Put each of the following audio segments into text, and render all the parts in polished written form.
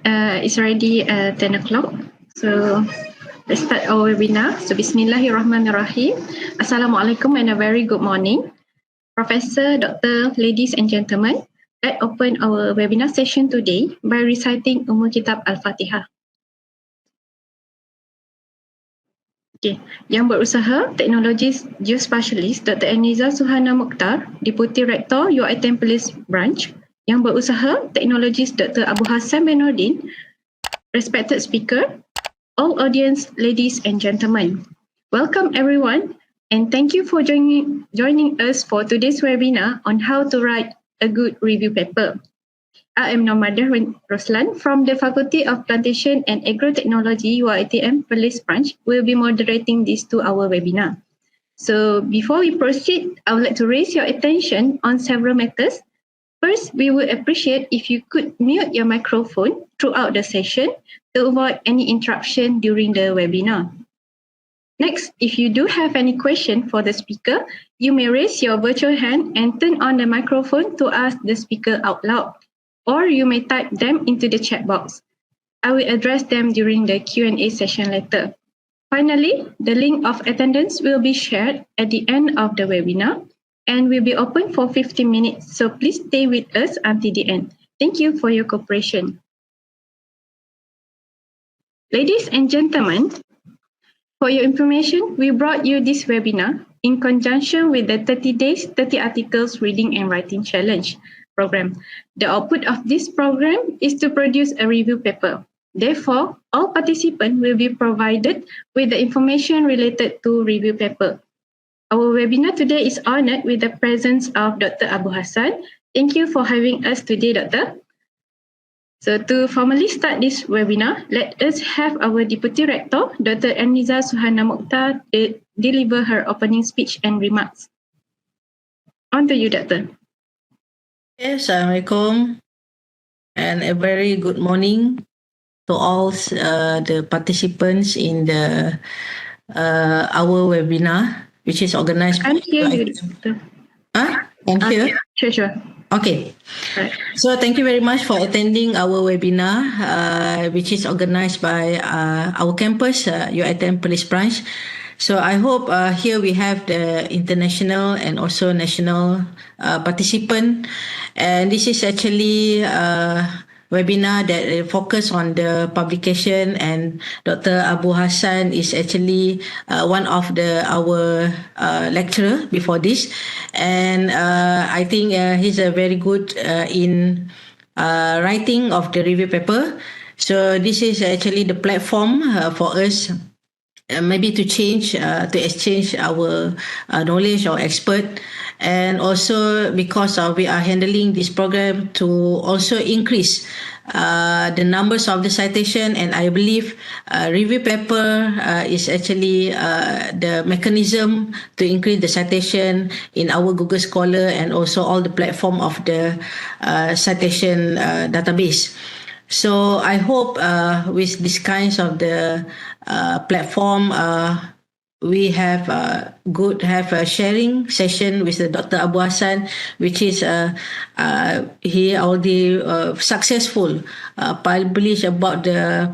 It's already 10 o'clock. So let's start our webinar. So Bismillahirrahmanirrahim. Assalamualaikum and a very good morning. Professor, Doctor, ladies and gentlemen, let's open our webinar session today by reciting Ummul Kitab Al-Fatihah. Okay. Yang berusaha, Teknologi Geospatialist Dr. Aniza Suhana Mukhtar, Deputy Rector UiTM Perlis Branch. Yang berusaha, Teknologis Dr. Abu Hassan Nordin, respected speaker, all audience, ladies and gentlemen. Welcome everyone and thank you for joining us for today's webinar on how to write a good review paper. I am Nomadah Roslan from the Faculty of Plantation and Agrotechnology UiTM Perlis Branch. Will be moderating this 2-hour webinar. So before we proceed, I would like to raise your attention on several matters. First, we would appreciate if you could mute your microphone throughout the session to avoid any interruption during the webinar. Next, if you do have any question for the speaker, you may raise your virtual hand and turn on the microphone to ask the speaker out loud, or you may type them into the chat box. I will address them during the Q&A session later. Finally, the link of attendance will be shared at the end of the webinar and will be open for 15 minutes, so please stay with us until the end. Thank you for your cooperation. Ladies and gentlemen, for your information, we brought you this webinar in conjunction with the 30 Days, 30 Articles Reading and Writing Challenge program. The output of this program is to produce a review paper. Therefore, all participants will be provided with the information related to review paper. Our webinar today is honored with the presence of Dr. Abu Hassan. Thank you for having us today, Doctor. So to formally start this webinar, let us have our Deputy Rector, Dr. Aniza Suhana Mukhtar, deliver her opening speech and remarks. On to you, Doctor. Yes, Assalamualaikum and a very good morning to all the participants in the our webinar, which is organized I can't hear you, Doctor. Thank you. Sure. Okay. Right. So thank you very much for attending our webinar, which is organized by our campus, UiTM Perlis Branch. So I hope here we have the international and also national participant, and this is actually webinar that focus on the publication, and Dr. Abu Hassan is actually one of our lecturer before this, and I think he's a very good in writing of the review paper. So this is actually the platform for us maybe to exchange our knowledge or expert, and also because we are handling this program to also increase the numbers of the citation, and I believe review paper is actually the mechanism to increase the citation in our Google Scholar and also all the platform of the citation database. So I hope with these kinds of the platform, we have a sharing session with the Dr. Abu Hassan, which is he already successful published about the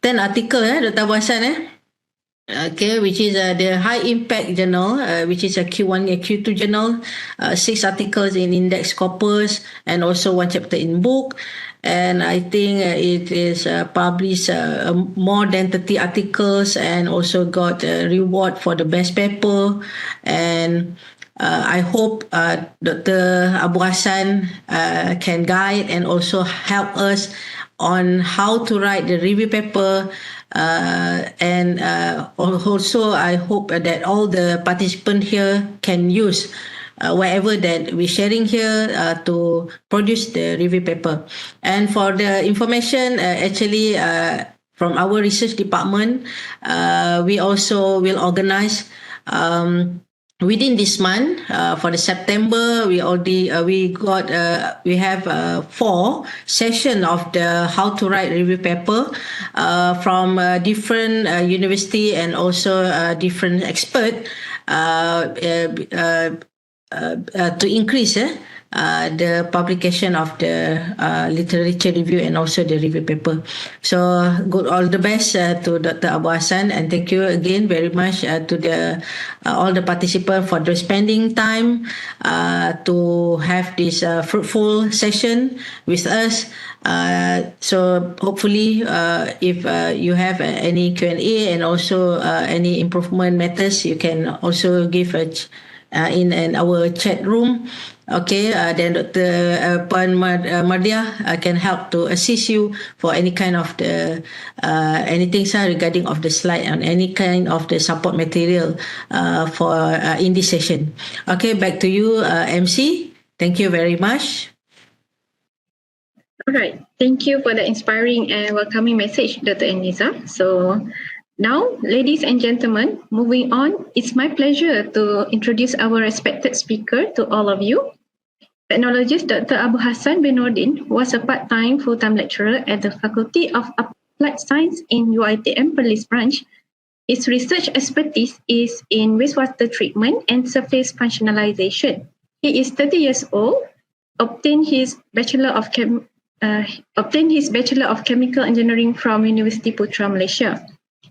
10 article, Dr. Abu Hassan, okay, which is the high impact journal, which is a Q1 and Q2 journal, 6 articles in index corpus, and also 1 chapter in book. And I think it is published more than 30 articles, and also got a reward for the best paper. And I hope Dr. Abu Hassan can guide and also help us on how to write the review paper. And also I hope that all the participants here can use whatever that we're sharing here to produce the review paper. And for the information, actually from our research department, we also will organize within this month, for the September, we have 4 sessions of the how to write review paper from different university and also different expert to increase the publication of the literature review and also the review paper. So good, all the best to Dr. Abu Hassan, and thank you again very much to the all the participants for spending time to have this fruitful session with us. So hopefully if you have any Q&A and also any improvement matters, you can also give in our chat room. Okay, then Dr. Puan Mardia can help to assist you for any kind of the anything regarding of the slide and any kind of the support material for in this session. Okay, back to you, MC. Thank you very much. All right. Thank you for the inspiring and welcoming message, Dr. Eniza. So now, ladies and gentlemen, moving on, it's my pleasure to introduce our respected speaker to all of you. Technologist Dr. Abu Hassan bin Nordin was a part-time full-time lecturer at the Faculty of Applied Science in UiTM Perlis branch. His research expertise is in wastewater treatment and surface functionalization. He is 30 years old, obtained his Bachelor of Chemical Engineering from University Putra, Malaysia.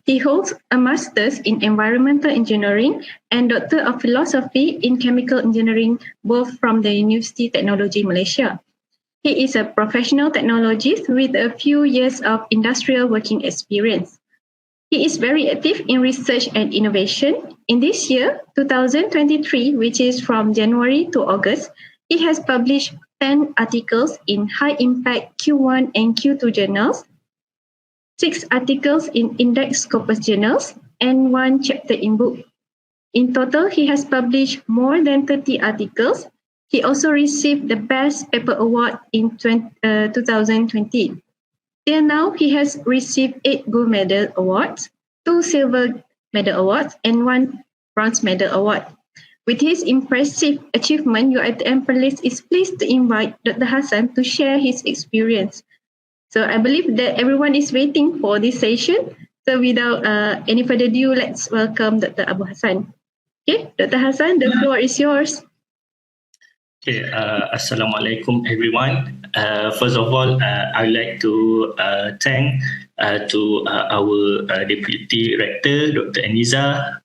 He holds a Master's in Environmental Engineering and Doctor of Philosophy in Chemical Engineering, both from the University Technology Malaysia. He is a professional technologist with a few years of industrial working experience. He is very active in research and innovation. In this year, 2023, which is from January to August, he has published 10 articles in high-impact Q1 and Q2 journals, 6 articles in Index Scopus journals, and 1 chapter in book. In total, he has published more than 30 articles. He also received the Best Paper Award in 2020. Till now, he has received 8 gold medal awards, 2 silver medal awards, and 1 bronze medal award. With his impressive achievement, UiTM Perlis is pleased to invite Dr. Hassan to share his experience. So I believe that everyone is waiting for this session. So without any further ado, let's welcome Dr. Abu Hassan. Okay, Dr. Hassan, the floor is yours. Okay, Assalamualaikum everyone. First of all, I'd like to thank to our Deputy Rector, Dr. Eniza,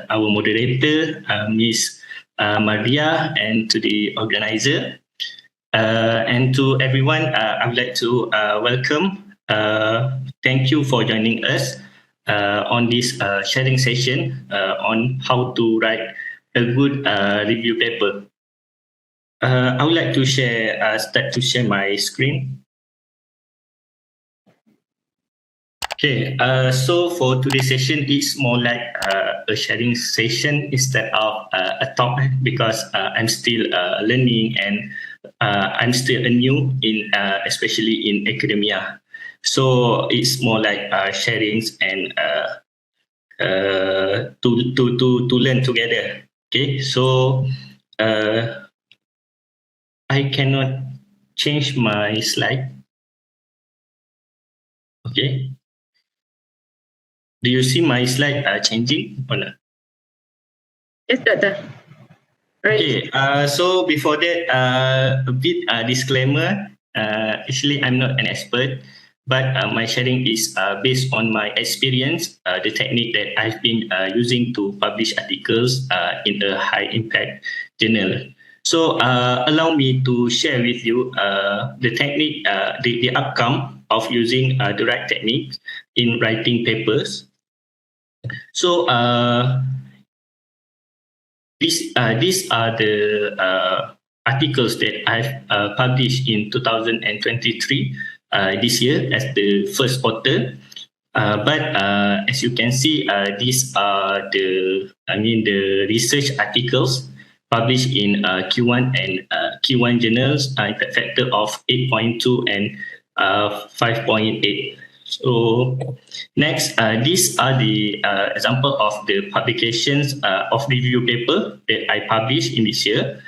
our moderator, Ms. Maria, and to the organizer. And to everyone, I would like to welcome. Thank you for joining us on this sharing session on how to write a good review paper. I would like to start to share my screen. Okay, so for today's session, it's more like a sharing session instead of a talk, because I'm still learning and I'm still new in, especially in academia. So it's more like sharings and to learn together. Okay, so I cannot change my slide. Okay. Do you see my slide changing or not? Yes, Doctor. Right. Okay. So before that, a bit disclaimer. Actually, I'm not an expert, but my sharing is based on my experience, the technique that I've been using to publish articles in a high impact journal. So allow me to share with you the technique, the outcome of using the right technique in writing papers. So these are the articles that I've published in 2023 this year as the first author. But as you can see, these are the research articles published in Q1 and Q1 journals, impact factor of 8.2 and 5.8. So next, these are the example of the publications of review paper that I published in this year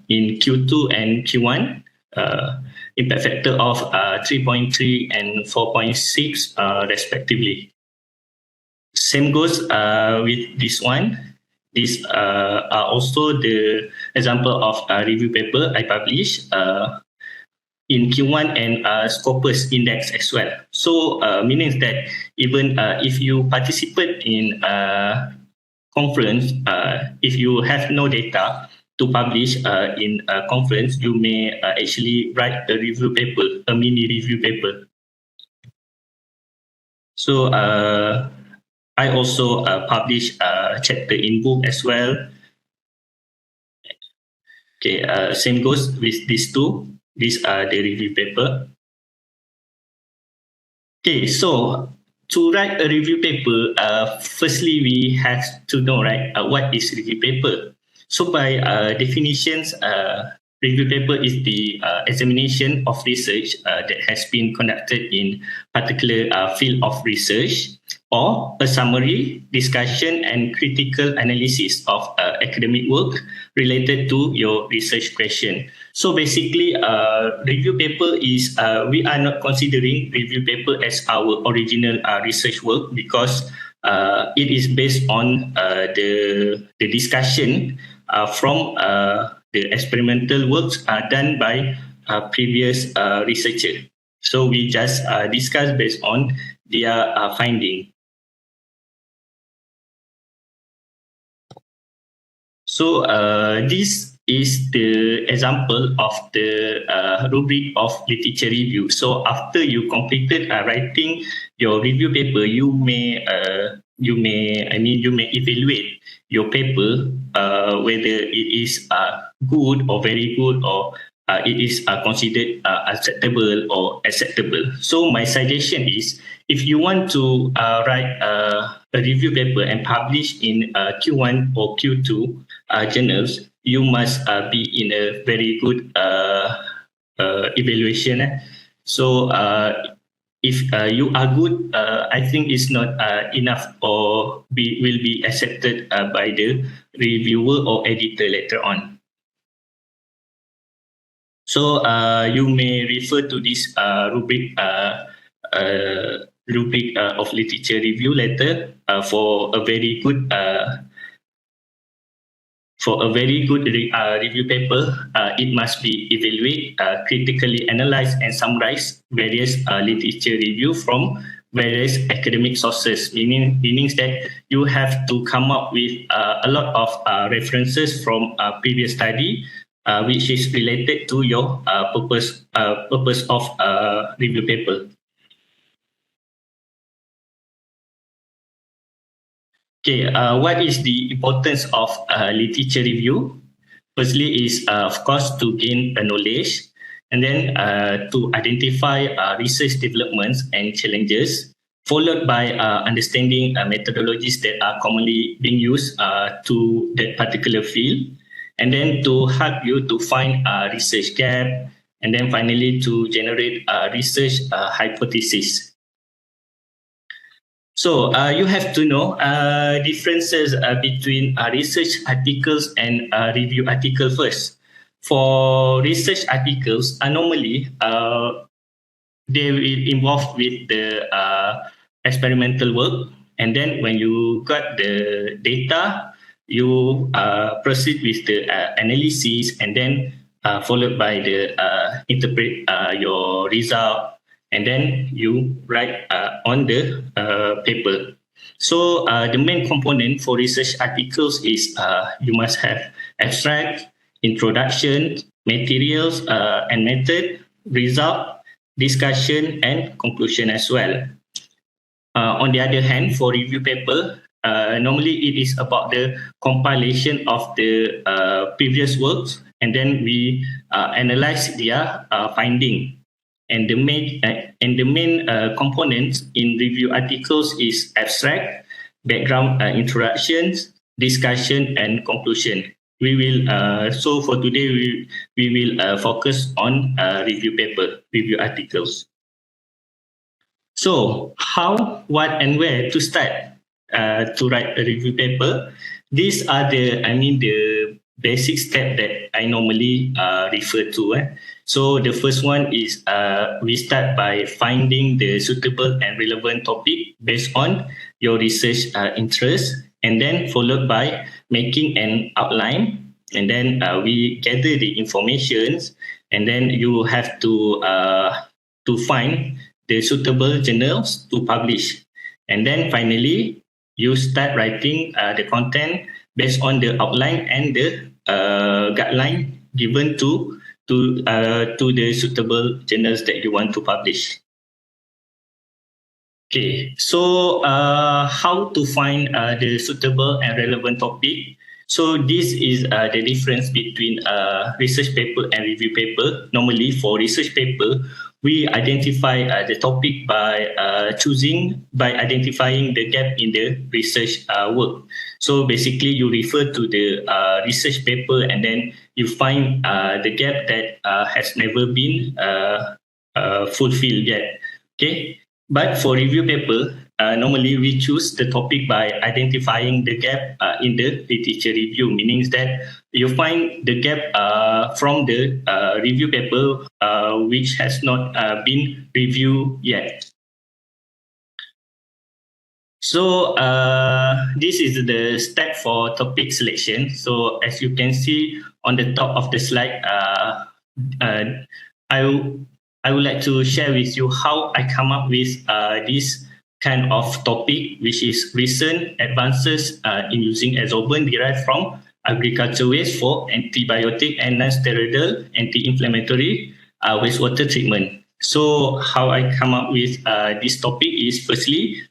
in Q2 and Q1. Impact factor of 3.3 and 4.6 respectively. Same goes with this one. These are also the example of review paper I published in Q1 and Scopus Index as well. So meaning that even if you participate in conference, if you have no data to publish in a conference, you may actually write a review paper, a mini review paper. So I also publish a chapter in book as well. Okay, same goes with these two. These are the review paper. Okay, so to write a review paper, firstly we have to know, right, what is review paper. So by definitions, review paper is the examination of research that has been conducted in particular field of research, or a summary, discussion and critical analysis of academic work related to your research question. So basically, review paper is, we are not considering review paper as our original research work, because it is based on the discussion from the experimental works done by previous researcher. So we just discuss based on their finding. So this is the example of the rubric of literature review. So after you completed writing your review paper, you may evaluate your paper whether it is good or very good, or it is considered acceptable or acceptable. So my suggestion is, if you want to write a review paper and publish in Q1 or Q2 journals, you must be in a very good evaluation. So if you are good, I think it's not enough, or will be accepted by the reviewer or editor later on. So you may refer to this rubric of literature review later for a very good review paper. It must be evaluate, critically analyze and summarize various literature review from various academic sources, meaning that you have to come up with a lot of references from previous study, which is related to your purpose of review paper. Okay, what is the importance of literature review? Firstly is, of course, to gain knowledge, and then to identify research developments and challenges, followed by understanding methodologies that are commonly being used to that particular field, and then to help you to find a research gap, and then finally to generate research hypothesis. So you have to know differences between research articles and review article first. For research articles, normally they will involve with the experimental work, and then when you got the data, you proceed with the analysis, and then followed by the interpret your result, and then you write on the paper. So the main component for research articles is you must have abstract, introduction, materials and method, result, discussion, and conclusion as well. On the other hand, for review paper, normally it is about the compilation of the previous works, and then we analyze their finding. And the main components in review articles is abstract, background introductions, discussion, and conclusion. We will so for today we will focus on review articles. So how, what, and where to start to write a review paper? These are the basic step that I normally refer to. So the first one is we start by finding the suitable and relevant topic based on your research interest. and then followed by making an outline, and then we gather the informations, and then you have to find the suitable journals to publish, and then finally you start writing the content based on the outline and the guideline given to the suitable journals that you want to publish. Okay, so how to find the suitable and relevant topic? So this is the difference between research paper and review paper. Normally for research paper, we identify the topic by identifying the gap in the research work. So basically you refer to the research paper and then you find the gap that has never been fulfilled yet. Okay. But for review paper, normally we choose the topic by identifying the gap in the literature review, meaning that you find the gap from the review paper which has not been reviewed yet. So this is the step for topic selection. So as you can see on the top of the slide, I would like to share with you how I come up with this kind of topic, which is recent advances in using adsorbent derived from agriculture waste for antibiotic and non-steroidal anti-inflammatory wastewater treatment. So how I come up with this topic is, firstly,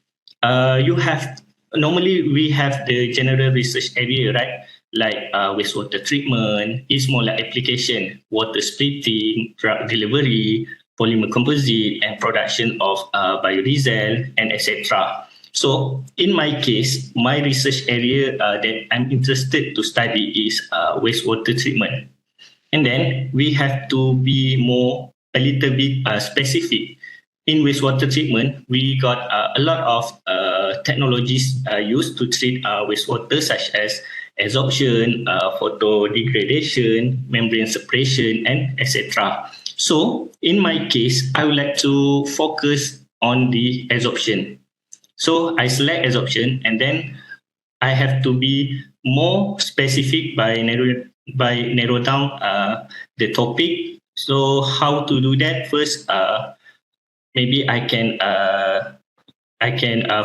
normally we have the general research area, right? Like wastewater treatment, is more like application, water splitting, drug delivery, polymer composite, and production of biodiesel, and etc. So in my case, my research area that I'm interested to study is wastewater treatment. And then we have to be a little bit specific. In wastewater treatment, we got a lot of technologies used to treat wastewater, such as adsorption, photodegradation, membrane separation, and etc. So in my case, I would like to focus on the adsorption. So I select adsorption, and then I have to be more specific by narrow down the topic. So how to do that? First, maybe I can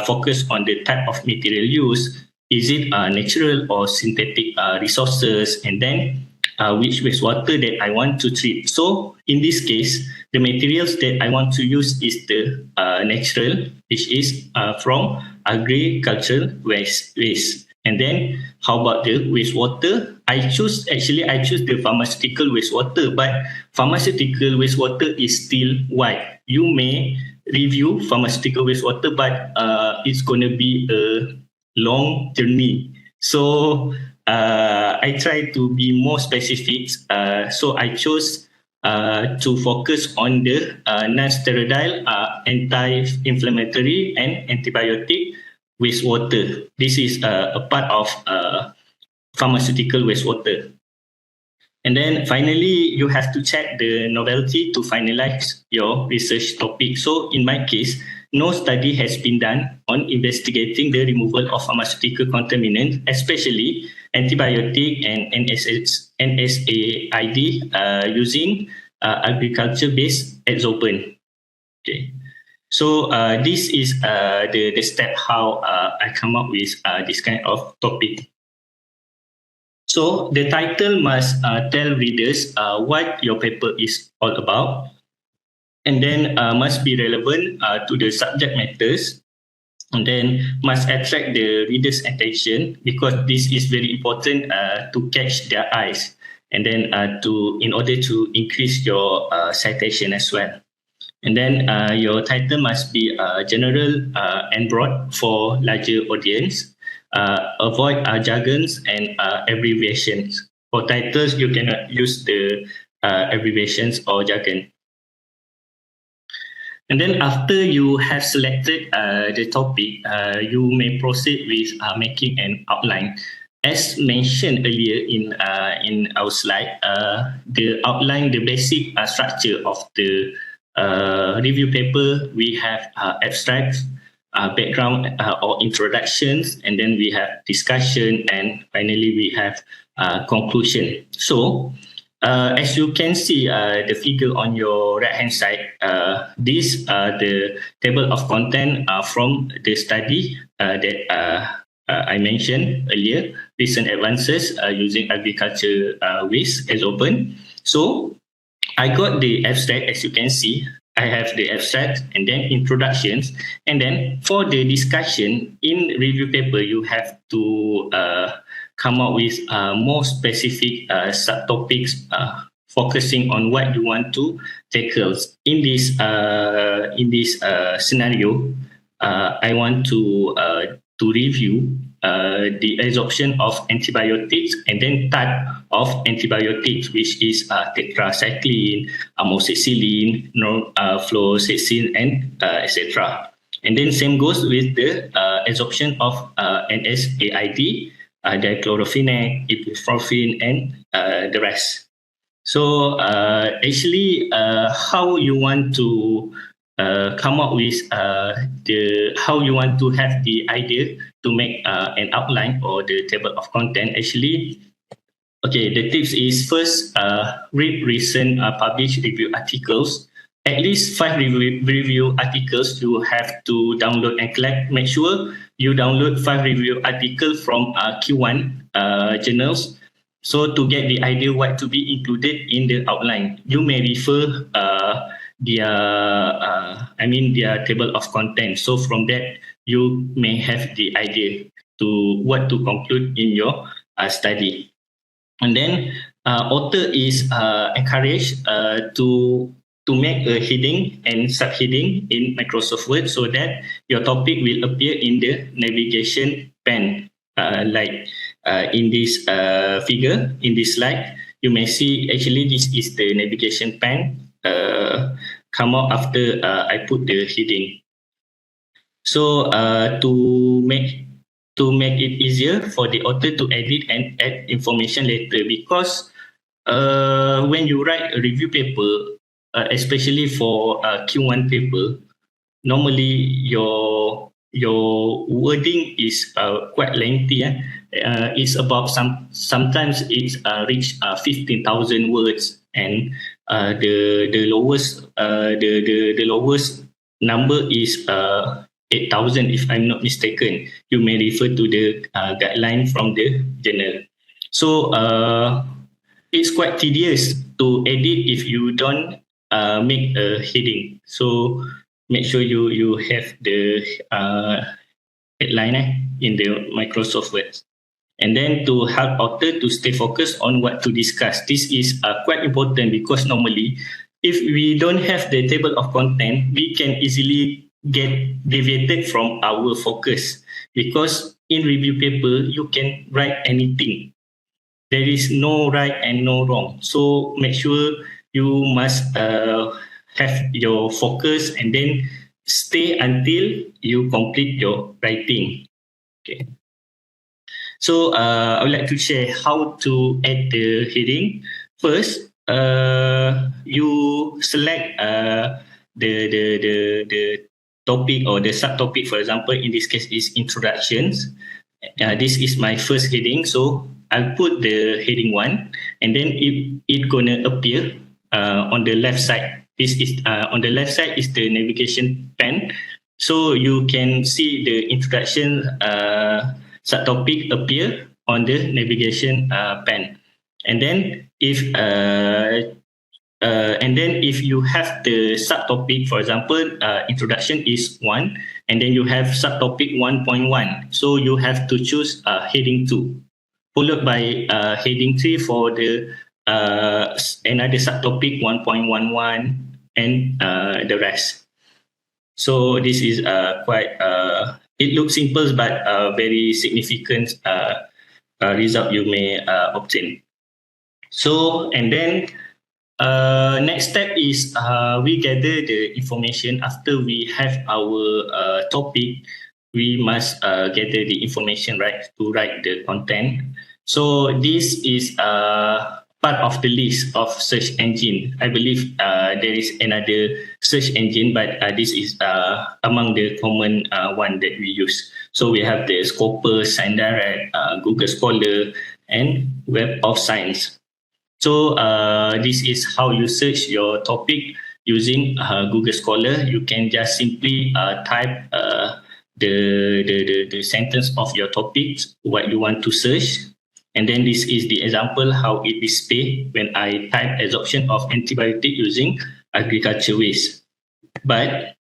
focus on the type of material used. Is it natural or synthetic resources? And then which wastewater that I want to treat. So in this case, the materials that I want to use is the natural, which is from agricultural waste. And then how about the wastewater? I choose the pharmaceutical wastewater, but pharmaceutical wastewater is still wide. You may review pharmaceutical wastewater, but it's going to be a long journey. So I try to be more specific. So I chose to focus on the non-steroidal, anti-inflammatory, and antibiotic wastewater. This is a part of pharmaceutical wastewater. And then finally, you have to check the novelty to finalize your research topic. So in my case, no study has been done on investigating the removal of pharmaceutical contaminants, especially antibiotic and NSAID using agriculture-based adsorbent. Okay. So this is the step how I come up with this kind of topic. So the title must tell readers what your paper is all about, and then must be relevant to the subject matters, and then must attract the reader's attention, because this is very important to catch their eyes, and then in order to increase your citation as well. And then your title must be general and broad for larger audience. Avoid jargons and abbreviations. For titles, you cannot use the abbreviations or jargon. And then after you have selected the topic, you may proceed with making an outline. As mentioned earlier in our slide, the outline, the basic structure of the review paper, we have abstracts, background or introductions, and then we have discussion, and finally we have conclusion. So as you can see the figure on your right hand side, these are the table of content from the study that I mentioned earlier, recent advances using agriculture waste as open. So I got the abstract, as you can see. I have the abstract and then introductions. And then for the discussion in review paper, you have to come up with more specific subtopics focusing on what you want to tackle. In this scenario, I want to review the absorption of antibiotics and then type of antibiotics, which is tetracycline, amoxicillin, fluoxetine, and etc. And then same goes with the absorption of NSAID, dichlorphenac, ibuprofen, and the rest. So actually, how you want to come up with how you want to have the idea to make an outline or the table of content. Actually, okay, the tips is first, read recent published review articles. At least 5 review articles you have to download and collect. Make sure you download 5 review articles from Q1 journals. So to get the idea what to be included in the outline, you may refer their table of content. So from that, you may have the idea to what to conclude in your study. And then author is encouraged to make a heading and subheading in Microsoft Word so that your topic will appear in the navigation pane, like in this figure, in this slide. You may see actually this is the navigation pane come out after I put the heading. So to make it easier for the author to edit and add information later, because when you write a review paper, especially for Q1 paper, normally your wording is quite lengthy. It's about sometimes it's reach 15,000 words, and the lowest number is 8,000 if I'm not mistaken. You may refer to the guideline from the journal. So it's quite tedious to edit if you don't make a heading. So make sure you have the headline in the Microsoft Word. And then to help author to stay focused on what to discuss. This is quite important because normally if we don't have the table of content, we can easily get deviated from our focus, because in review paper, you can write anything. There is no right and no wrong. So make sure you must have your focus and then stay until you complete your writing. Okay. So I would like to share how to add the heading. First, you select the topic or the subtopic. For example, in this case is introductions. This is my first heading, so I'll put the heading 1, and then it gonna appear on the left side. This is on the left side is the navigation pane, so you can see the introduction subtopic appear on the navigation pane. And then if you have the subtopic, for example, introduction is 1, and then you have subtopic 1.1. So you have to choose heading 2, followed by heading 3 for the another subtopic 1.11 and the rest. So this is quite, it looks simple, but very significant result you may obtain. So, and then next step is we gather the information. After we have our topic, we must gather the information, right, to write the content. So this is part of the list of search engine. I believe there is another search engine, but this is among the common one that we use. So we have the Scopus, ScienceDirect, Google Scholar, and Web of Science. So this is how you search your topic using Google Scholar. You can just simply type the sentence of your topic, what you want to search. And then this is the example how it display when I type absorption of antibiotic using agriculture waste. But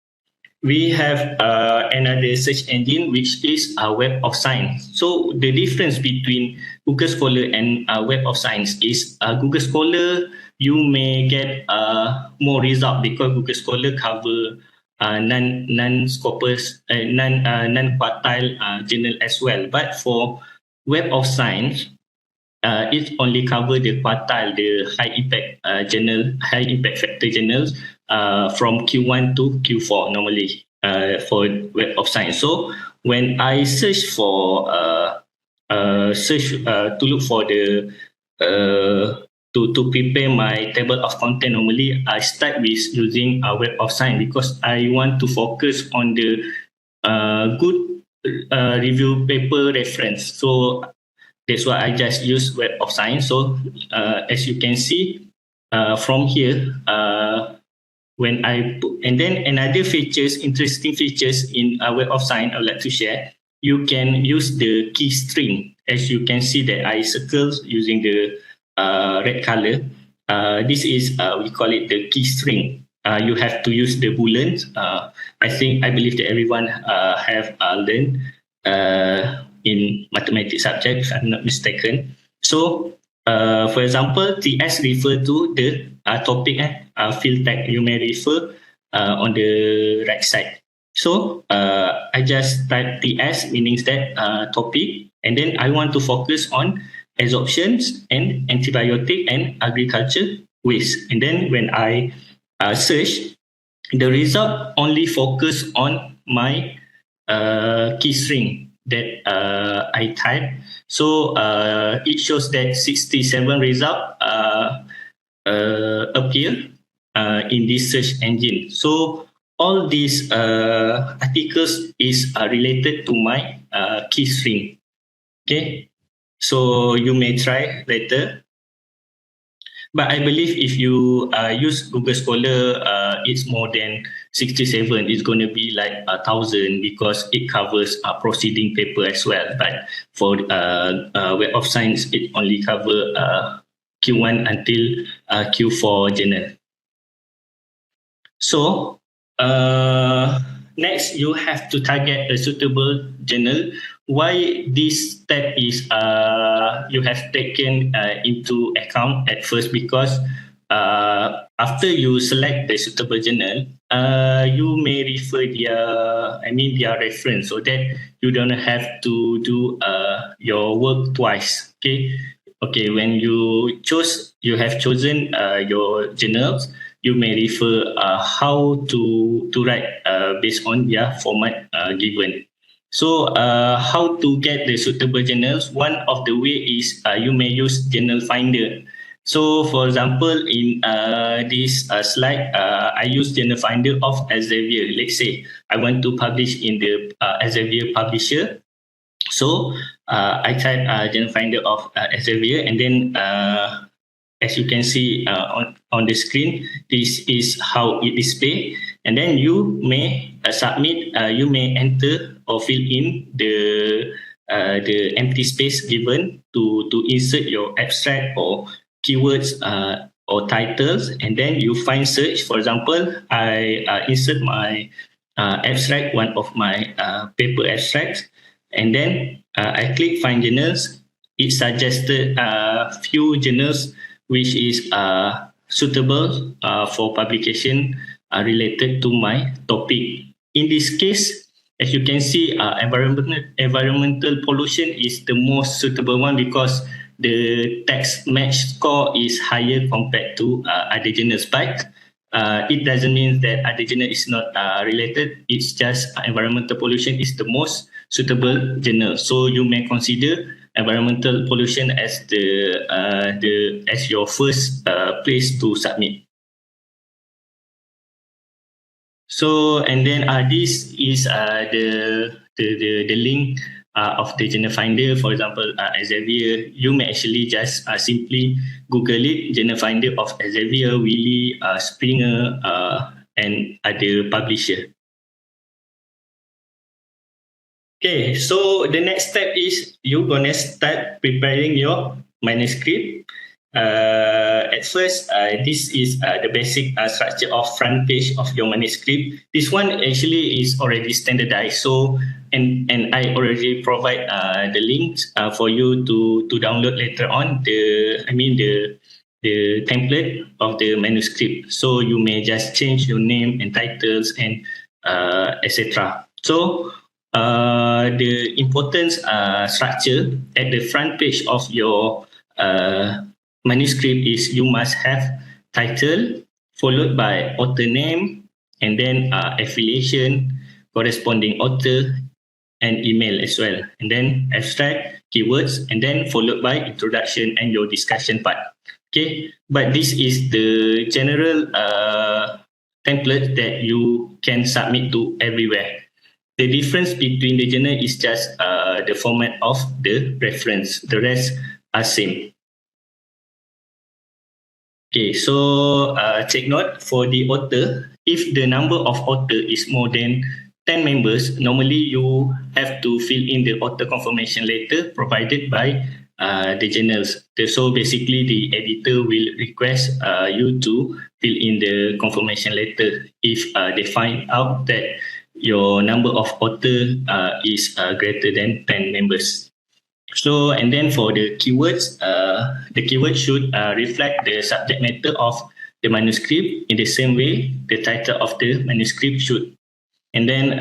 we have another search engine which is Web of Science. So the difference between Google Scholar and Web of Science is Google Scholar you may get more result because Google Scholar cover non-Scopus, non-quartile journal as well. But for Web of Science, it only cover the quartile, the high impact journal, high impact factor journals from Q1 to Q4 normally for Web of Science. So when I search for to look for the to prepare my table of content, normally I start with using Web of Science because I want to focus on the good review paper reference. So that's why I just use Web of Science. So as you can see from here, when I put, and then another features, interesting features in Web of Science I would like to share. You can use the key string. As you can see that I circle using the red color. This is we call it the key string. You have to use the booleans. I believe that everyone have learned in mathematics subject, if I'm not mistaken. So, for example, TS refer to the topic, field tag you may refer on the right side. So, I just type TS, meaning that topic, and then I want to focus on absorptions and antibiotic and agriculture waste. And then when I search, the result only focus on my key string that I type. So it shows that 67 result appear in this search engine. So all these articles is related to my key string. Okay, so you may try later. But I believe if you use Google Scholar, it's more than 67. It's going to be like 1,000 because it covers proceeding paper as well. But for Web of Science, it only cover Q1 until Q4 journal. So next, you have to target a suitable journal. Why this step is you have taken into account at first, because after you select the suitable journal, you may refer their reference, so that you don't have to do your work twice. Okay. When you have chosen your journals, you may refer how to write based on their format given. So how to get the suitable journals? One of the way is you may use journal finder. So for example, in this slide, I use journal finder of Elsevier. Let's say I want to publish in the Elsevier publisher. So I type journal finder of Elsevier, and then as you can see on the screen, this is how it displays. And then you may submit, you may enter or fill in the empty space given to insert your abstract or keywords or titles. And then you find search. For example, I insert my abstract, one of my paper abstracts, and then I click find journals. It suggested a few journals which is suitable for publication related to my topic. In this case, as you can see, environmental pollution is the most suitable one because the text match score is higher compared to other journals. But it doesn't mean that other journal is not related. It's just environmental pollution is the most suitable journal. So you may consider environmental pollution as as your first place to submit. So, and then this is the link of the journal finder. For example, Elsevier, you may actually just simply Google it, journal finder of Elsevier, Willy, Springer, and other publisher. Okay, so the next step is you're gonna start preparing your manuscript. At first, this is the basic structure of front page of your manuscript. This one actually is already standardized. So, and I already provide the links for you to download later on. The template of the manuscript. So you may just change your name and titles and etc. So the important structure at the front page of your manuscript is you must have title followed by author name and then affiliation, corresponding author, and email as well, and then abstract, keywords, and then followed by introduction and your discussion part. Okay, but this is the general template that you can submit to everywhere. The difference between the journal is just the format of the reference. The rest are same. Okay, so take note for the author. If the number of author is more than 10 members, normally you have to fill in the author confirmation letter provided by the journals. So basically, the editor will request you to fill in the confirmation letter if they find out that your number of author is greater than 10 members. So, and then for the keywords, the keyword should reflect the subject matter of the manuscript in the same way the title of the manuscript should. And then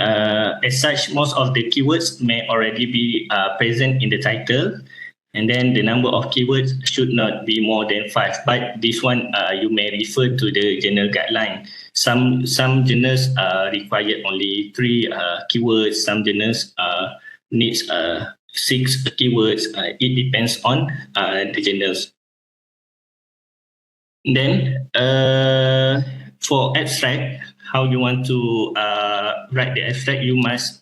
as such, most of the keywords may already be present in the title. And then the number of keywords should not be more than 5. But this one, you may refer to the journal guideline. Some journals require only 3 keywords. Some journals needs 6 keywords. It depends on the journals. Then for abstract, how you want to write the abstract, you must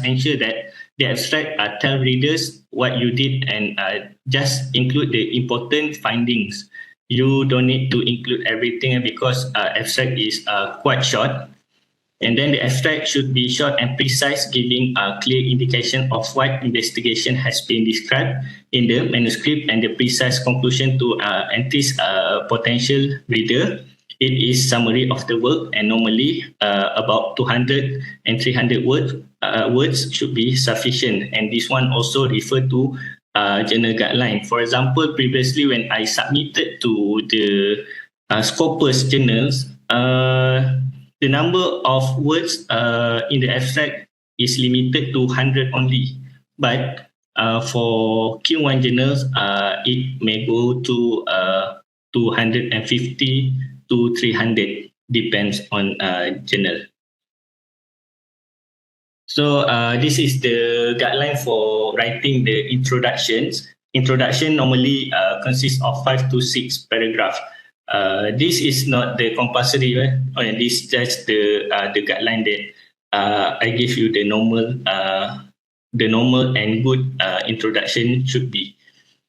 ensure that the abstract tell readers what you did and just include the important findings. You don't need to include everything because abstract is quite short. And then the abstract should be short and precise, giving a clear indication of what investigation has been described in the manuscript and the precise conclusion to entice potential reader. It is summary of the work, and normally about 200 and 300 words should be sufficient. And this one also refer to journal guideline. For example, previously when I submitted to the Scopus journals, the number of words in the abstract is limited to 100 only. But for Q1 journals, it may go to 250 to 300, depends on journal. So this is the guideline for writing the introductions. Introduction normally consists of 5 to 6 paragraphs. This is not the compulsory, right? This is just the guideline that I give you the normal and good introduction should be.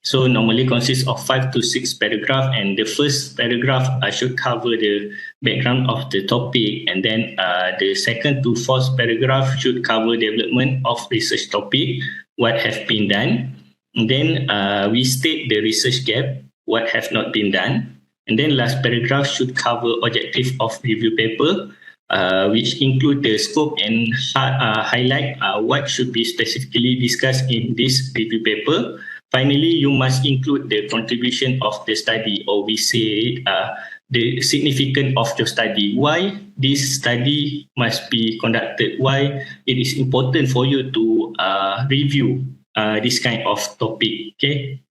So normally consists of 5 to 6 paragraphs, and the first paragraph should cover the background of the topic, and then the second to fourth paragraph should cover development of research topic, what have been done. And then we state the research gap, what have not been done. And then last paragraph should cover objective of review paper, which include the scope and highlight what should be specifically discussed in this review paper. Finally, you must include the contribution of the study, or we say the significance of your study. Why this study must be conducted? Why it is important for you to review this kind of topic. Okay.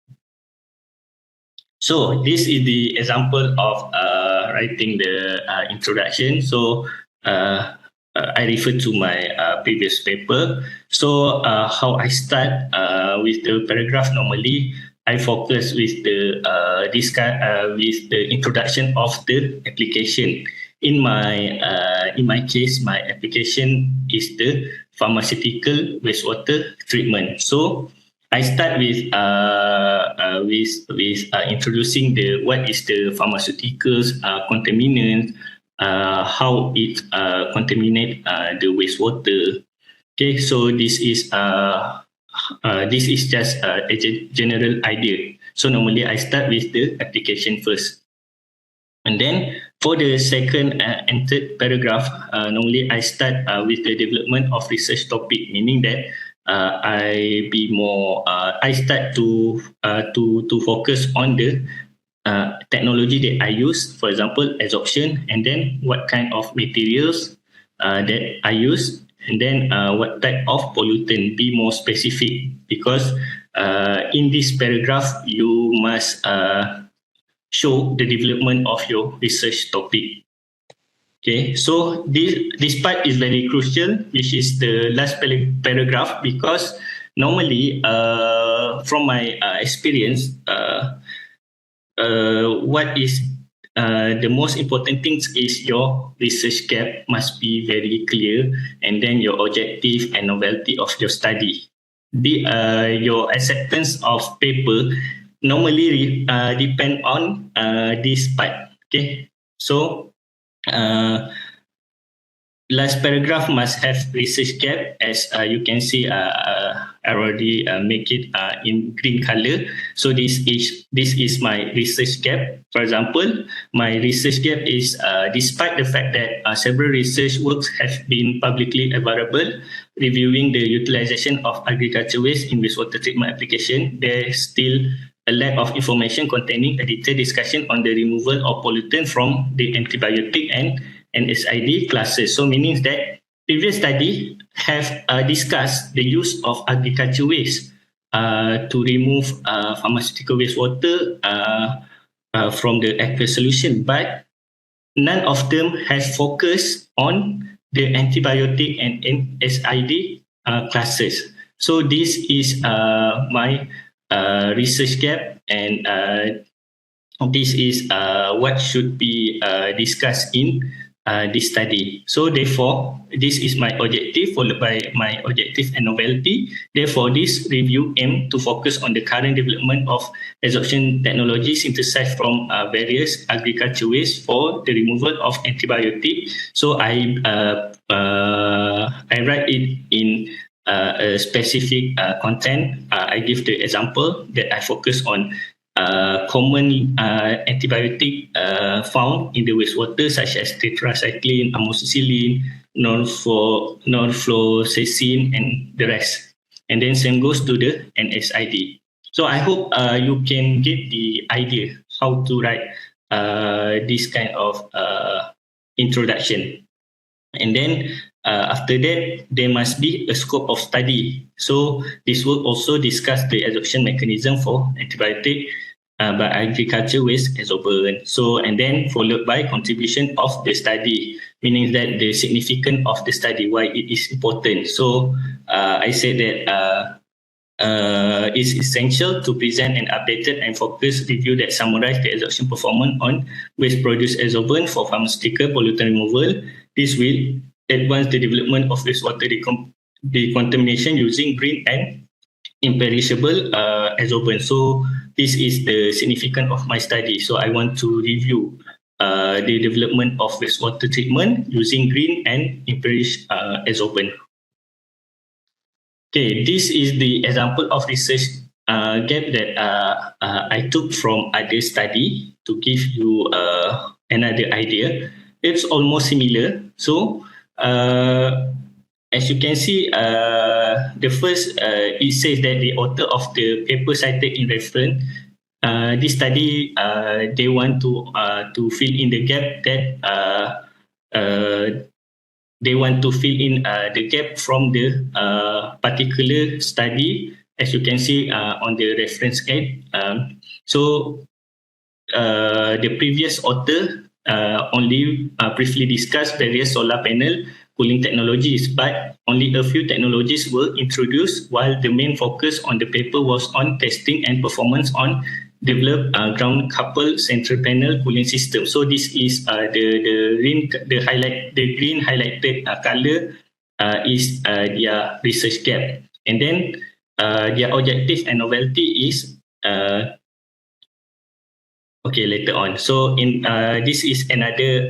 So this is the example of writing the introduction. So I refer to my previous paper. So how I start with the paragraph, normally I focus with the introduction of the application. In my case, my application is the pharmaceutical wastewater treatment. So I start with introducing what is the pharmaceuticals, contaminants, how it contaminate the wastewater. Okay, so this is just a general idea. So normally I start with the application first, and then for the second and third paragraph, normally I start with the development of research topic, meaning that I start to focus on the technology that I use, for example, adsorption, and then what kind of materials that I use, and then what type of pollutant, be more specific, because in this paragraph you must show the development of your research topic. Okay, so this part is very crucial, which is the last paragraph, because normally from my experience, what is the most important things is your research gap must be very clear, and then your objective and novelty of your study. Your acceptance of paper normally depend on this part. Okay, so last paragraph must have research gap, as you can see. I already make it in green color. So this is my research gap. For example, my research gap is despite the fact that several research works have been publicly available reviewing the utilization of agriculture waste in wastewater treatment application, there is still a lack of information containing a detailed discussion on the removal of pollutant from the antibiotic and SID classes. So meaning that previous study have discussed the use of agriculture waste to remove pharmaceutical wastewater from the aqueous solution, but none of them has focused on the antibiotic and SID classes. So this is my research gap, and this is what should be discussed in this study. So therefore, this is my objective followed by my objective and novelty. Therefore, this review aims to focus on the current development of adsorption technology synthesized from various agriculture waste for the removal of antibiotic. So I write it in a specific content. I give the example that I focus on common antibiotic found in the wastewater, such as tetracycline, amoxicillin, norfloxacin, and the rest. And then same goes to the NSID. So I hope you can get the idea how to write this kind of introduction. And then after that, there must be a scope of study. So this will also discuss the adsorption mechanism for antibiotic by agriculture waste adsorbent. So, and then followed by contribution of the study, meaning that the significance of the study, why it is important. So I said that it's essential to present an updated and focused review that summarizes the adsorption performance on waste produced adsorbent for pharmaceutical pollutant removal. This will advance the development of wastewater decontamination using green and imperishable adsorbent. So this is the significance of my study. So I want to review the development of wastewater treatment using green and imperishable adsorbent. Okay, this is the example of research gap that I took from other study to give you another idea. It's almost similar. So as you can see, the first, it says that the author of the paper cited in reference, this study, they want to fill in the gap that they want to fill in the gap from the particular study, as you can see on the reference guide. So the previous author only briefly discussed various solar panel cooling technologies, but only a few technologies were introduced, while the main focus on the paper was on testing and performance on developed ground coupled central panel cooling system. So this is the green highlighted color is their research gap, and then their objective and novelty is later on. So in this is another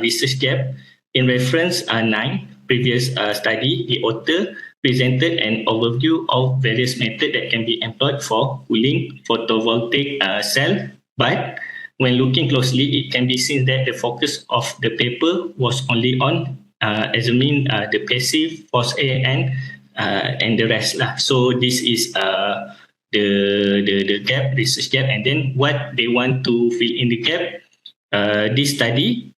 research gap. In reference 9 previous study, the author presented an overview of various methods that can be employed for cooling photovoltaic cell, but when looking closely, it can be seen that the focus of the paper was only on examining the passive force A and the rest lah. So this is the gap, research gap, and then what they want to fill in the gap. This study,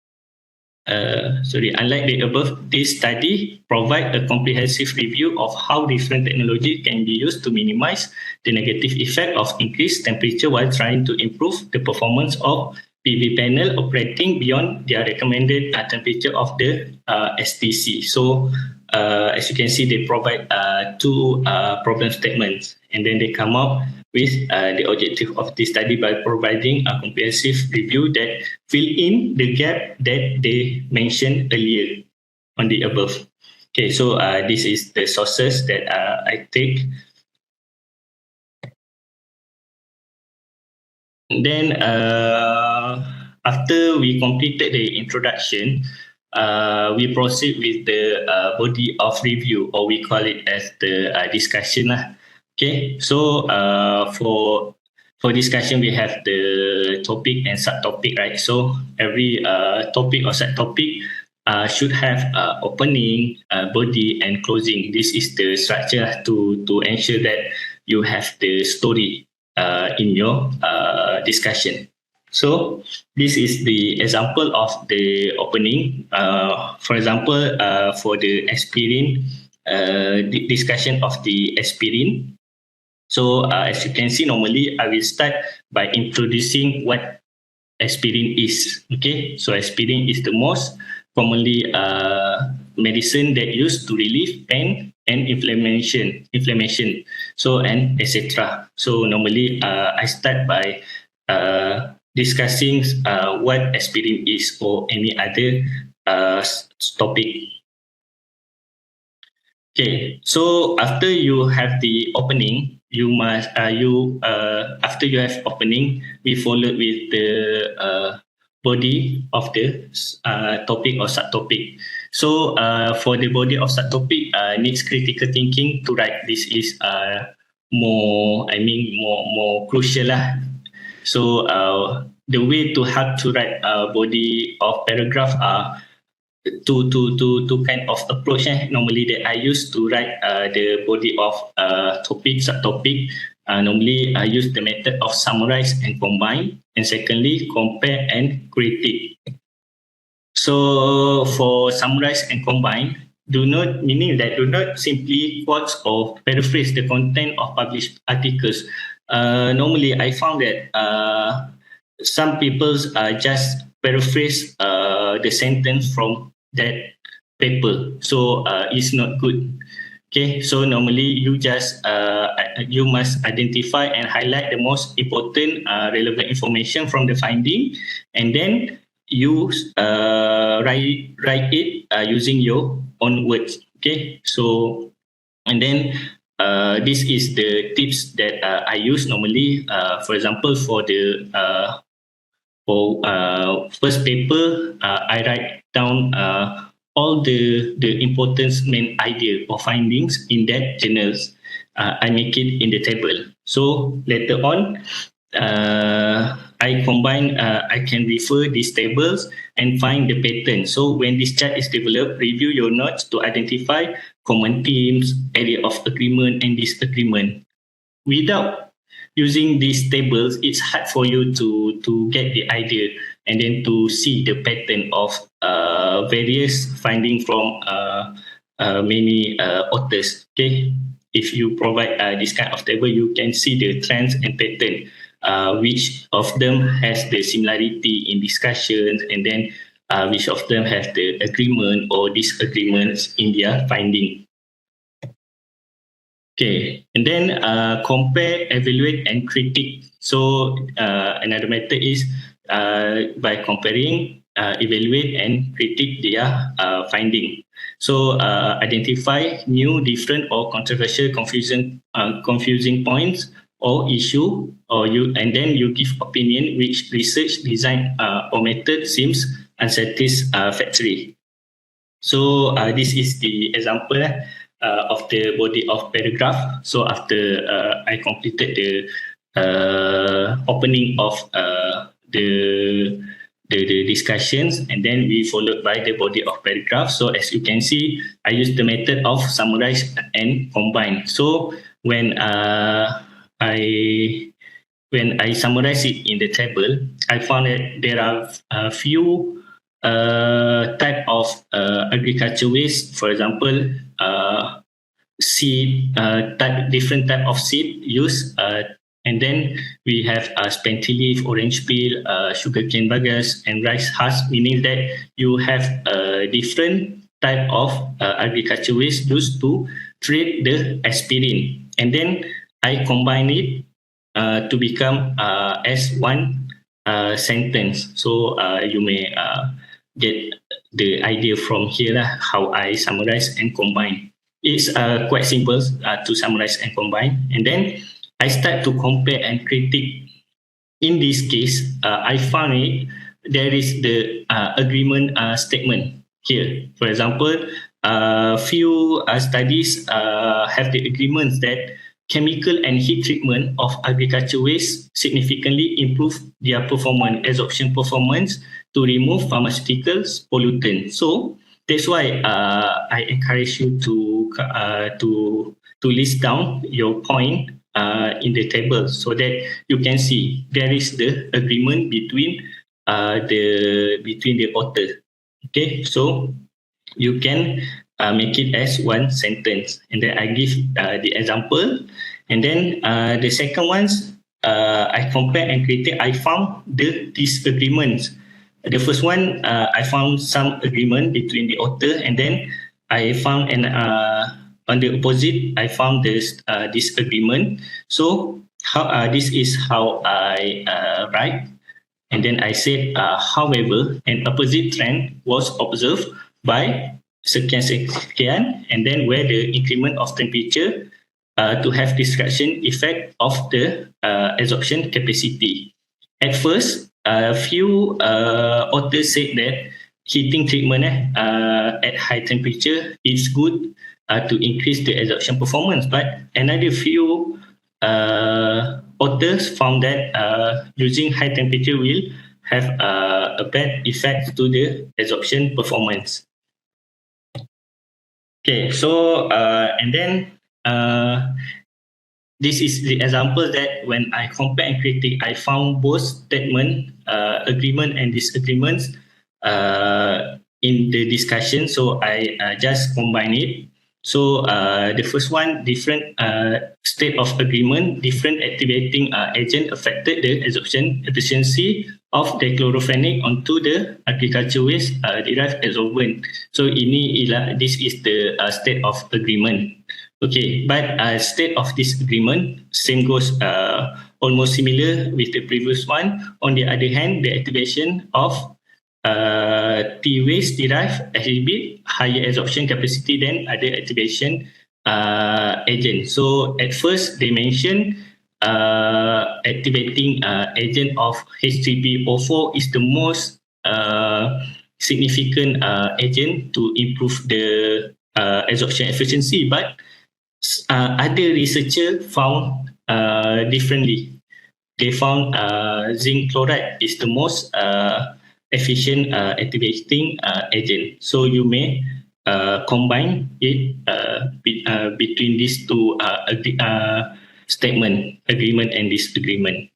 unlike the above, this study provide a comprehensive review of how different technology can be used to minimize the negative effect of increased temperature while trying to improve the performance of PV panel operating beyond their recommended temperature of the STC. So as you can see, they provide two problem statements, and then they come up with the objective of this study by providing a comprehensive review that fill in the gap that they mentioned earlier on the above. Okay, so this is the sources that I take. Then after we completed the introduction, we proceed with the body of review, or we call it as the discussion lah. Okay, so for discussion we have the topic and subtopic, right? So every topic or subtopic should have opening, body, and closing. This is the structure to ensure that you have the story in your discussion. So this is the example of the opening. For example, for the aspirin, the discussion of the aspirin. So as you can see, normally I will start by introducing what aspirin is. Okay, so aspirin is the most commonly medicine that used to relieve pain and inflammation. So and etc. So normally I start by discussing what aspirin is or any other topic. Okay, so after you have the opening, you must after you have opening, we follow with the body of the topic or subtopic. So for the body of subtopic, needs critical thinking to write. This is more crucial lah. So the way to help to write a body of paragraph are two kind of approach normally that I use to write the body of topic, subtopic. Normally I use the method of summarize and combine, and secondly compare and critique. So for summarize and combine, do not simply quote or paraphrase the content of published articles. Normally I found that some people just paraphrase the sentence from that paper, so it's not good. Okay, so normally you just you must identify and highlight the most important relevant information from the finding, and then you write it using your own words. Okay, so and then this is the tips that I use normally. For example, for the first paper, I write down all the important main idea or findings in that journals. I make it in the table. So later on, I combine. I can refer these tables and find the pattern. So when this chart is developed, review your notes to identify common themes, area of agreement, and disagreement. Without using these tables, it's hard for you to get the idea and then to see the pattern of various findings from many authors. Okay, if you provide this kind of table, you can see the trends and pattern, which of them has the similarity in discussions, and then which of them have the agreement or disagreements in their finding. Okay, and then compare, evaluate, and critique. So another method is by comparing, evaluate, and critique their finding. So identify new, different, or controversial, confusing points or issue, and then you give opinion which research, design, or method seems unsatisfactory. So this is the example of the body of paragraph. So after I completed the opening of the discussions, and then we followed by the body of paragraph. So as you can see, I used the method of summarize and combine. So when I summarize it in the table, I found that there are a few type of agriculture waste. For example, seed, different type of seed used, and then we have spent leaf, orange peel, sugarcane bagasse, and rice husk, meaning that you have a different type of agriculture waste used to treat the aspirin, and then I combine it to become as one sentence. So you may get the idea from here how I summarize and combine. It's quite simple to summarize and combine, and then I start to compare and critique. In this case, I found it there is the agreement statement here. For example, few studies have the agreements that chemical and heat treatment of agriculture waste significantly improve their performance, absorption performance, to remove pharmaceuticals pollutant. So that's why I encourage you to list down your point in the table, so that you can see there is the agreement between the author. Okay, so you can make it as one sentence, and then I give the example, and then the second ones I compare and critique. I found the disagreements. The first one, I found some agreement between the author, and then I found on the opposite, I found this disagreement. So this is how I write, and then I said, however, an opposite trend was observed by sekian, and then where the increment of temperature to have destruction effect of the absorption capacity. At first, a few authors said that heating treatment at high temperature is good to increase the absorption performance, but another few authors found that using high temperature will have a bad effect to the absorption performance. Okay, so and then this is the example that when I compare and critique, I found both statement, agreement and disagreements in the discussion. So I just combine it. So the first one, different state of agreement, different activating agent affected the absorption efficiency of dichloromethane onto the agriculture waste derived adsorbent. So this is the state of agreement. Okay, but state of disagreement, same goes almost similar with the previous one. On the other hand, the activation of tea waste derived exhibit higher absorption capacity than other activation agent. So at first they mentioned activating agent of H3PO4 is the most significant agent to improve the absorption efficiency, but other researchers found differently. They found zinc chloride is the most efficient activating agent. So you may combine it between these two statement, agreement and disagreement.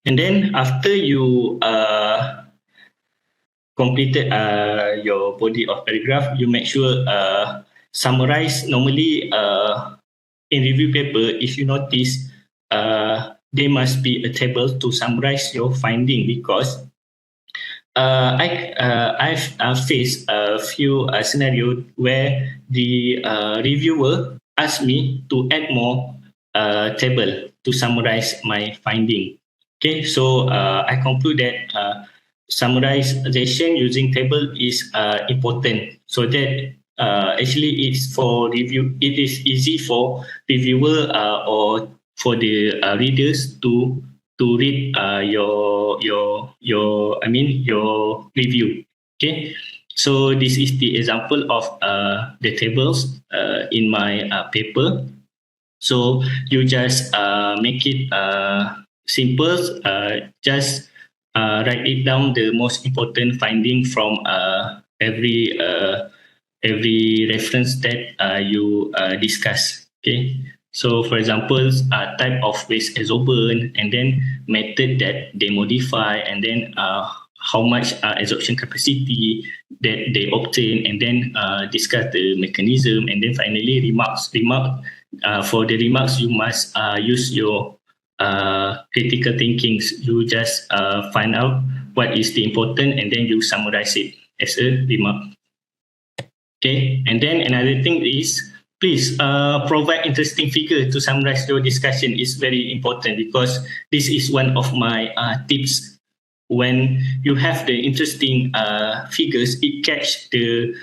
And then after you completed your body of paragraph, you make sure summarize. Normally in review paper, if you notice, there must be a table to summarize your finding, because I've faced a few scenarios where the reviewer asked me to add more table to summarize my finding. Okay, so I conclude that summarization using table is important, so that actually it's for review. It is easy for reviewer or for the readers to read your I mean your review. Okay, so this is the example of the tables in my paper. So you just make it simple. Just write it down the most important finding from every reference that you discuss. Okay. So, for example, type of waste absorbent, and then method that they modify, and then how much absorption capacity that they obtain, and then discuss the mechanism, and then finally remarks. For the remarks, you must use your critical thinking. You just find out what is the important, and then you summarize it as a remark. Okay, and then another thing is, please provide interesting figure to summarize your discussion. Is very important, because this is one of my tips. When you have the interesting figures, it catch the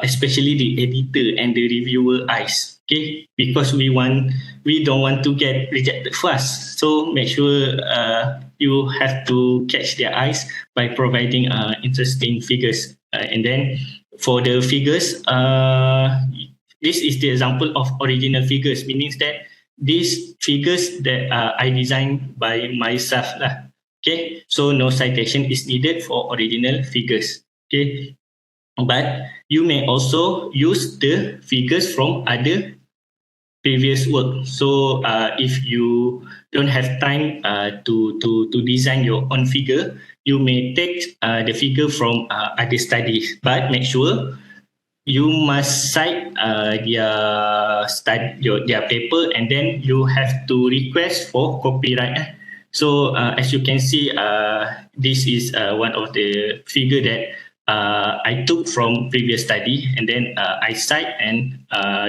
especially the editor and the reviewer eyes. Okay, because we don't want to get rejected fast. So make sure you have to catch their eyes by providing interesting figures, and then for the figures, this is the example of original figures, meaning that these figures that I designed by myself lah. Okay, so no citation is needed for original figures. Okay, but you may also use the figures from other previous work. So if you don't have time to design your own figure, you may take the figure from other studies, but make sure you must cite their paper, and then you have to request for copyright. So as you can see, this is one of the figure that I took from previous study, and then I cite and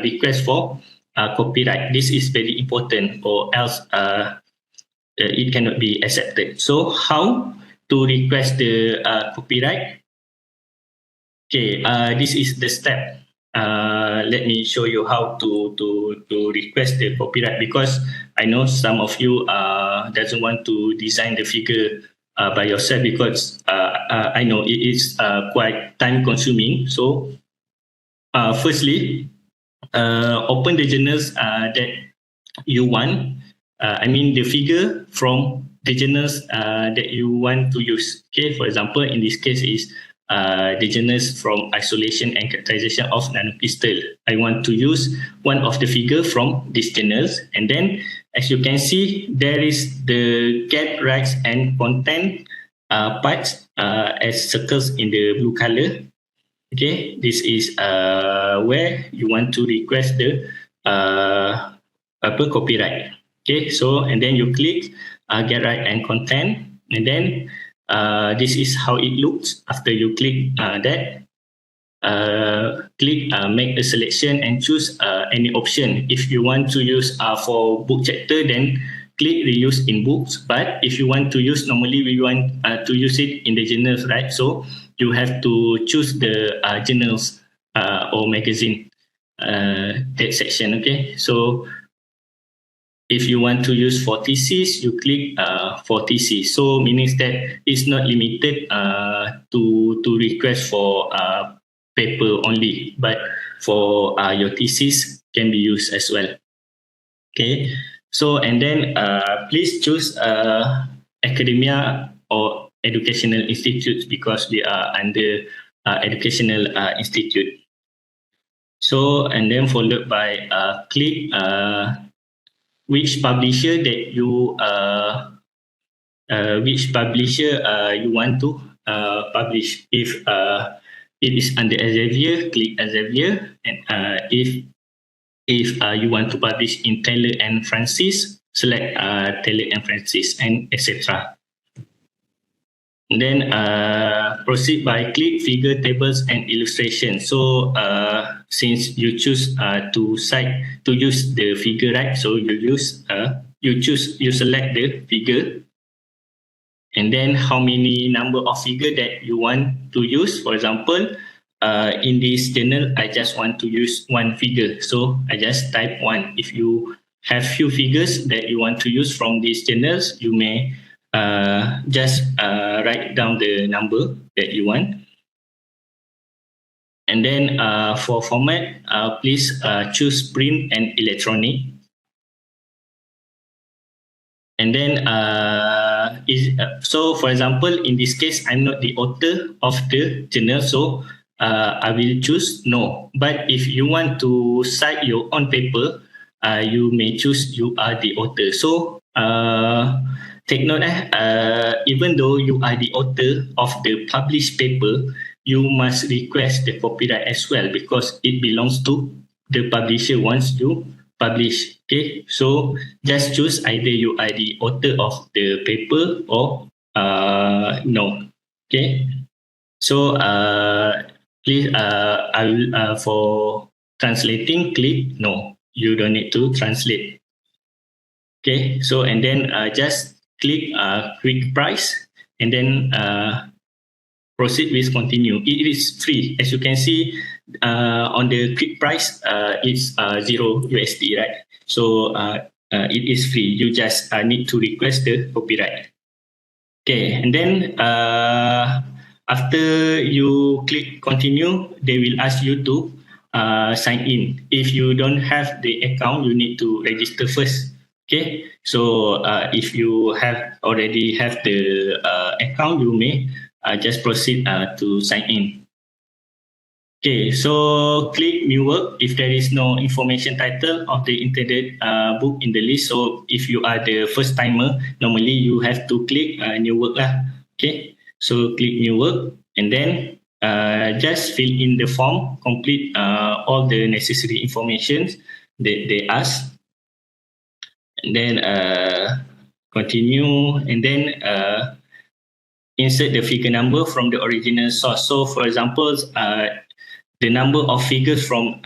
request for copyright. This is very important, or else it cannot be accepted. So how to request the copyright? Okay, this is the step. Let me show you how to request the copyright, because I know some of you doesn't want to design the figure by yourself, because I know it is quite time consuming. So firstly, open the journals that you want. I mean the figure from the journals that you want to use. Okay, for example, in this case is the journals from isolation and characterization of nanopistol. I want to use one of the figure from these journals, and then as you can see, there is the get rights and content parts as circles in the blue color. Okay, this is where you want to request the copyright. Okay, so and then you click get right and content, and then this is how it looks after you click that. Click make a selection and choose any option. If you want to use for book chapter, then click reuse in books. But if you want to use, normally we want to use it in the journals, right? So you have to choose the journals or magazine that section. Okay, so if you want to use for thesis, you click for thesis. So meaning that it's not limited to request for paper only, but for your thesis can be used as well. Okay, so and then please choose academia or educational institutes, because we are under educational institute. So and then followed by click which publisher that you want to publish. If it is under Elsevier, click Elsevier, and if you want to publish in Taylor and Francis, select Taylor and Francis, and etc. And then proceed by click figure, tables, and illustration. So since you choose to use the figure, right? So you select the figure, and then how many number of figure that you want to use. For example, in this journal, I just want to use one figure, so I just type one. If you have few figures that you want to use from these journals, you may just write down the number that you want. And then for format, please choose print and electronic. And then so for example, in this case, I'm not the author of the journal, so I will choose no. But if you want to cite your own paper, you may choose you are the author. So take note, even though you are the author of the published paper, you must request the copyright as well, because it belongs to the publisher once you publish. Okay, so just choose either you are the author of the paper or no. Okay, so please, I will for translating, click no. You don't need to translate. Okay, so and then just click quick price, and then proceed with continue. It is free, as you can see on the quick price. It's $0 right? So it is free. You just need to request the copyright. Okay, and then after you click continue, they will ask you to sign in. If you don't have the account, you need to register first. Okay, so if you already have the account, you may just proceed to sign in. Okay, so click new work if there is no information title of the intended book in the list. So if you are the first timer, normally you have to click new work lah. Okay, so click new work, and then just fill in the form, complete all the necessary information that they ask, and then continue, and then insert the figure number from the original source. So for example, the number of figures from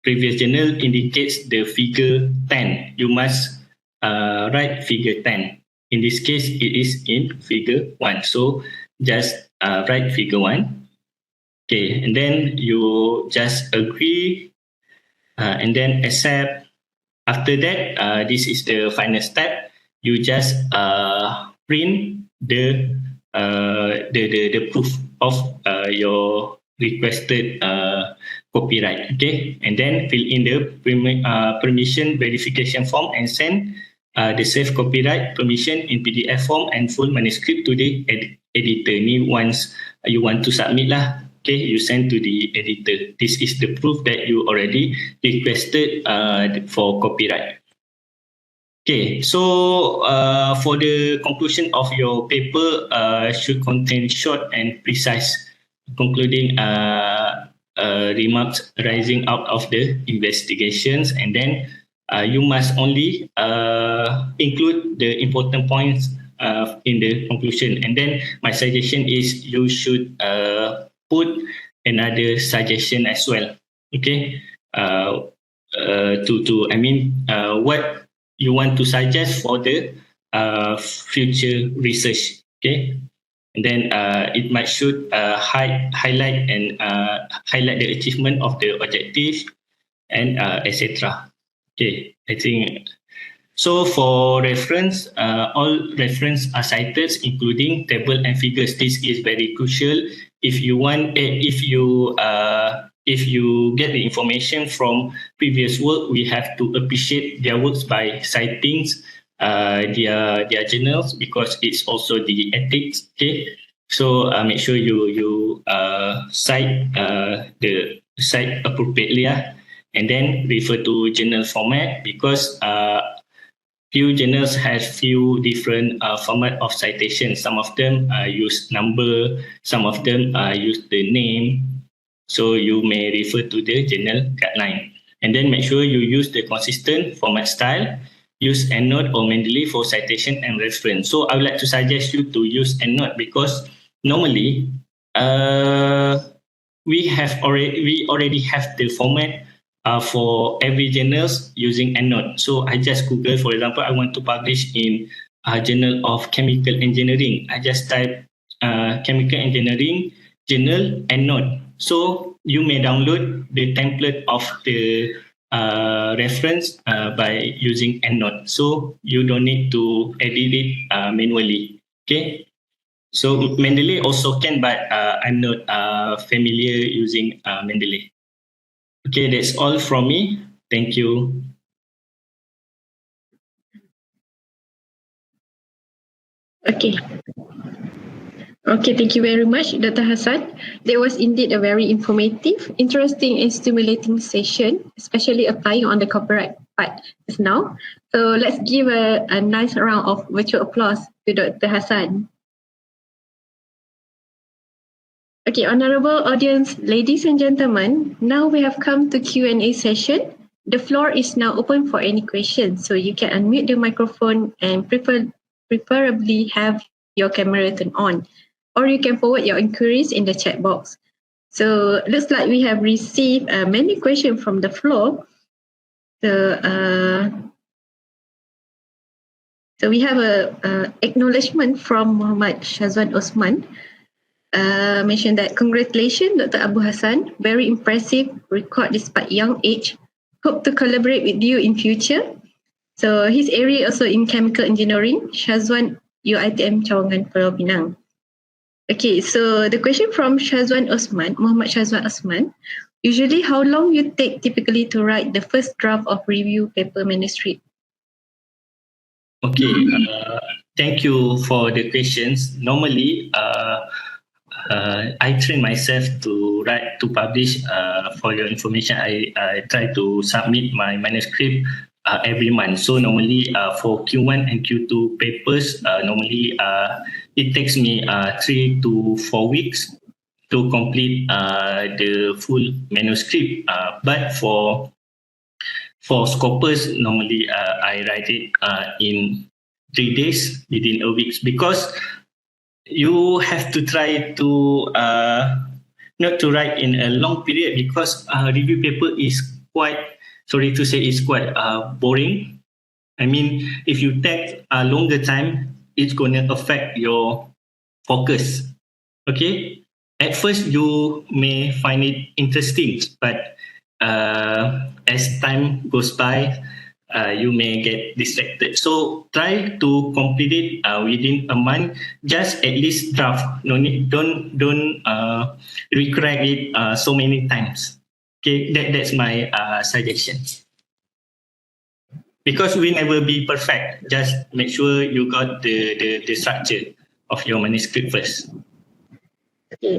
previous journal indicates the figure 10. You must write figure 10. In this case, it is in figure 1. So just write figure 1. Okay, and then you just agree and then accept. After that, this is the final step. You just print the proof of your requested copyright. Okay, and then fill in the permission verification form and send the safe copyright permission in PDF form and full manuscript to the editor. Ni once you want to submit lah. Okay, you send to the editor. This is the proof that you already requested for copyright. Okay, so for the conclusion of your paper, should contain short and precise concluding remarks arising out of the investigations, and then you must only include the important points in the conclusion. And then my suggestion is you should put another suggestion as well. Okay, what you want to suggest for the future research. Okay, and then it might should highlight the achievement of the objective and etc. Okay, I think so. For reference, all reference are cited, including table and figures. This is very crucial. If you get the information from previous work, we have to appreciate their works by citing their journals, because it's also the ethics. Okay, so make sure you cite appropriately, and then refer to journal format, because few journals have few different format of citation. Some of them use number, some of them use the name. So you may refer to the journal guideline, and then make sure you use the consistent format style. use EndNote or Mendeley for citation and reference. So I would like to suggest you to use EndNote because normally we already have the format for every journals using EndNote. So I just Google, for example, I want to publish in a Journal of Chemical Engineering. I just type Chemical Engineering Journal EndNote. So you may download the template of the reference by using EndNote. So you don't need to edit it manually. Okay. So Mendeley also can, but I'm not familiar using Mendeley. Okay, that's all from me. Thank you. Okay. Okay, thank you very much, Dr. Hassan. That was indeed a very informative, interesting and stimulating session, especially applying on the copyright part just now. So let's give a nice round of virtual applause to Dr. Hassan. Okay, honorable audience, ladies and gentlemen, now we have come to Q&A session. The floor is now open for any questions, so you can unmute the microphone and preferably have your camera turned on, or you can forward your inquiries in the chat box. So looks like we have received many questions from the floor. So we have a acknowledgement from Muhammad Shazwan Osman. Mentioned that congratulations, Dr. Abu Hassan. Very impressive record despite young age. Hope to collaborate with you in future. So his area also in chemical engineering, Shazwan UiTM Cawangan Pulau Pinang. Okay, so the question from Shazwan Osman, Muhammad Shazwan Osman. Usually, how long you take typically to write the first draft of review paper manuscript? Okay, thank you for the questions. Normally, I train myself to publish. For your information, I try to submit my manuscript every month. So normally for Q1 and Q2 papers, normally it takes me 3 to 4 weeks to complete the full manuscript. But for scopus, normally I write it in 3 days within a week, because you have to try to not to write in a long period, because review paper is quite, sorry to say, it's quite boring. I mean, if you take a longer time, it's going to affect your focus. Okay, at first you may find it interesting, but as time goes by, you may get distracted. So try to complete it within a month. Just at least draft. No need, don't recorrect it so many times. Okay, that's my suggestion. Because we never be perfect. Just make sure you got the structure of your manuscript first. Okay,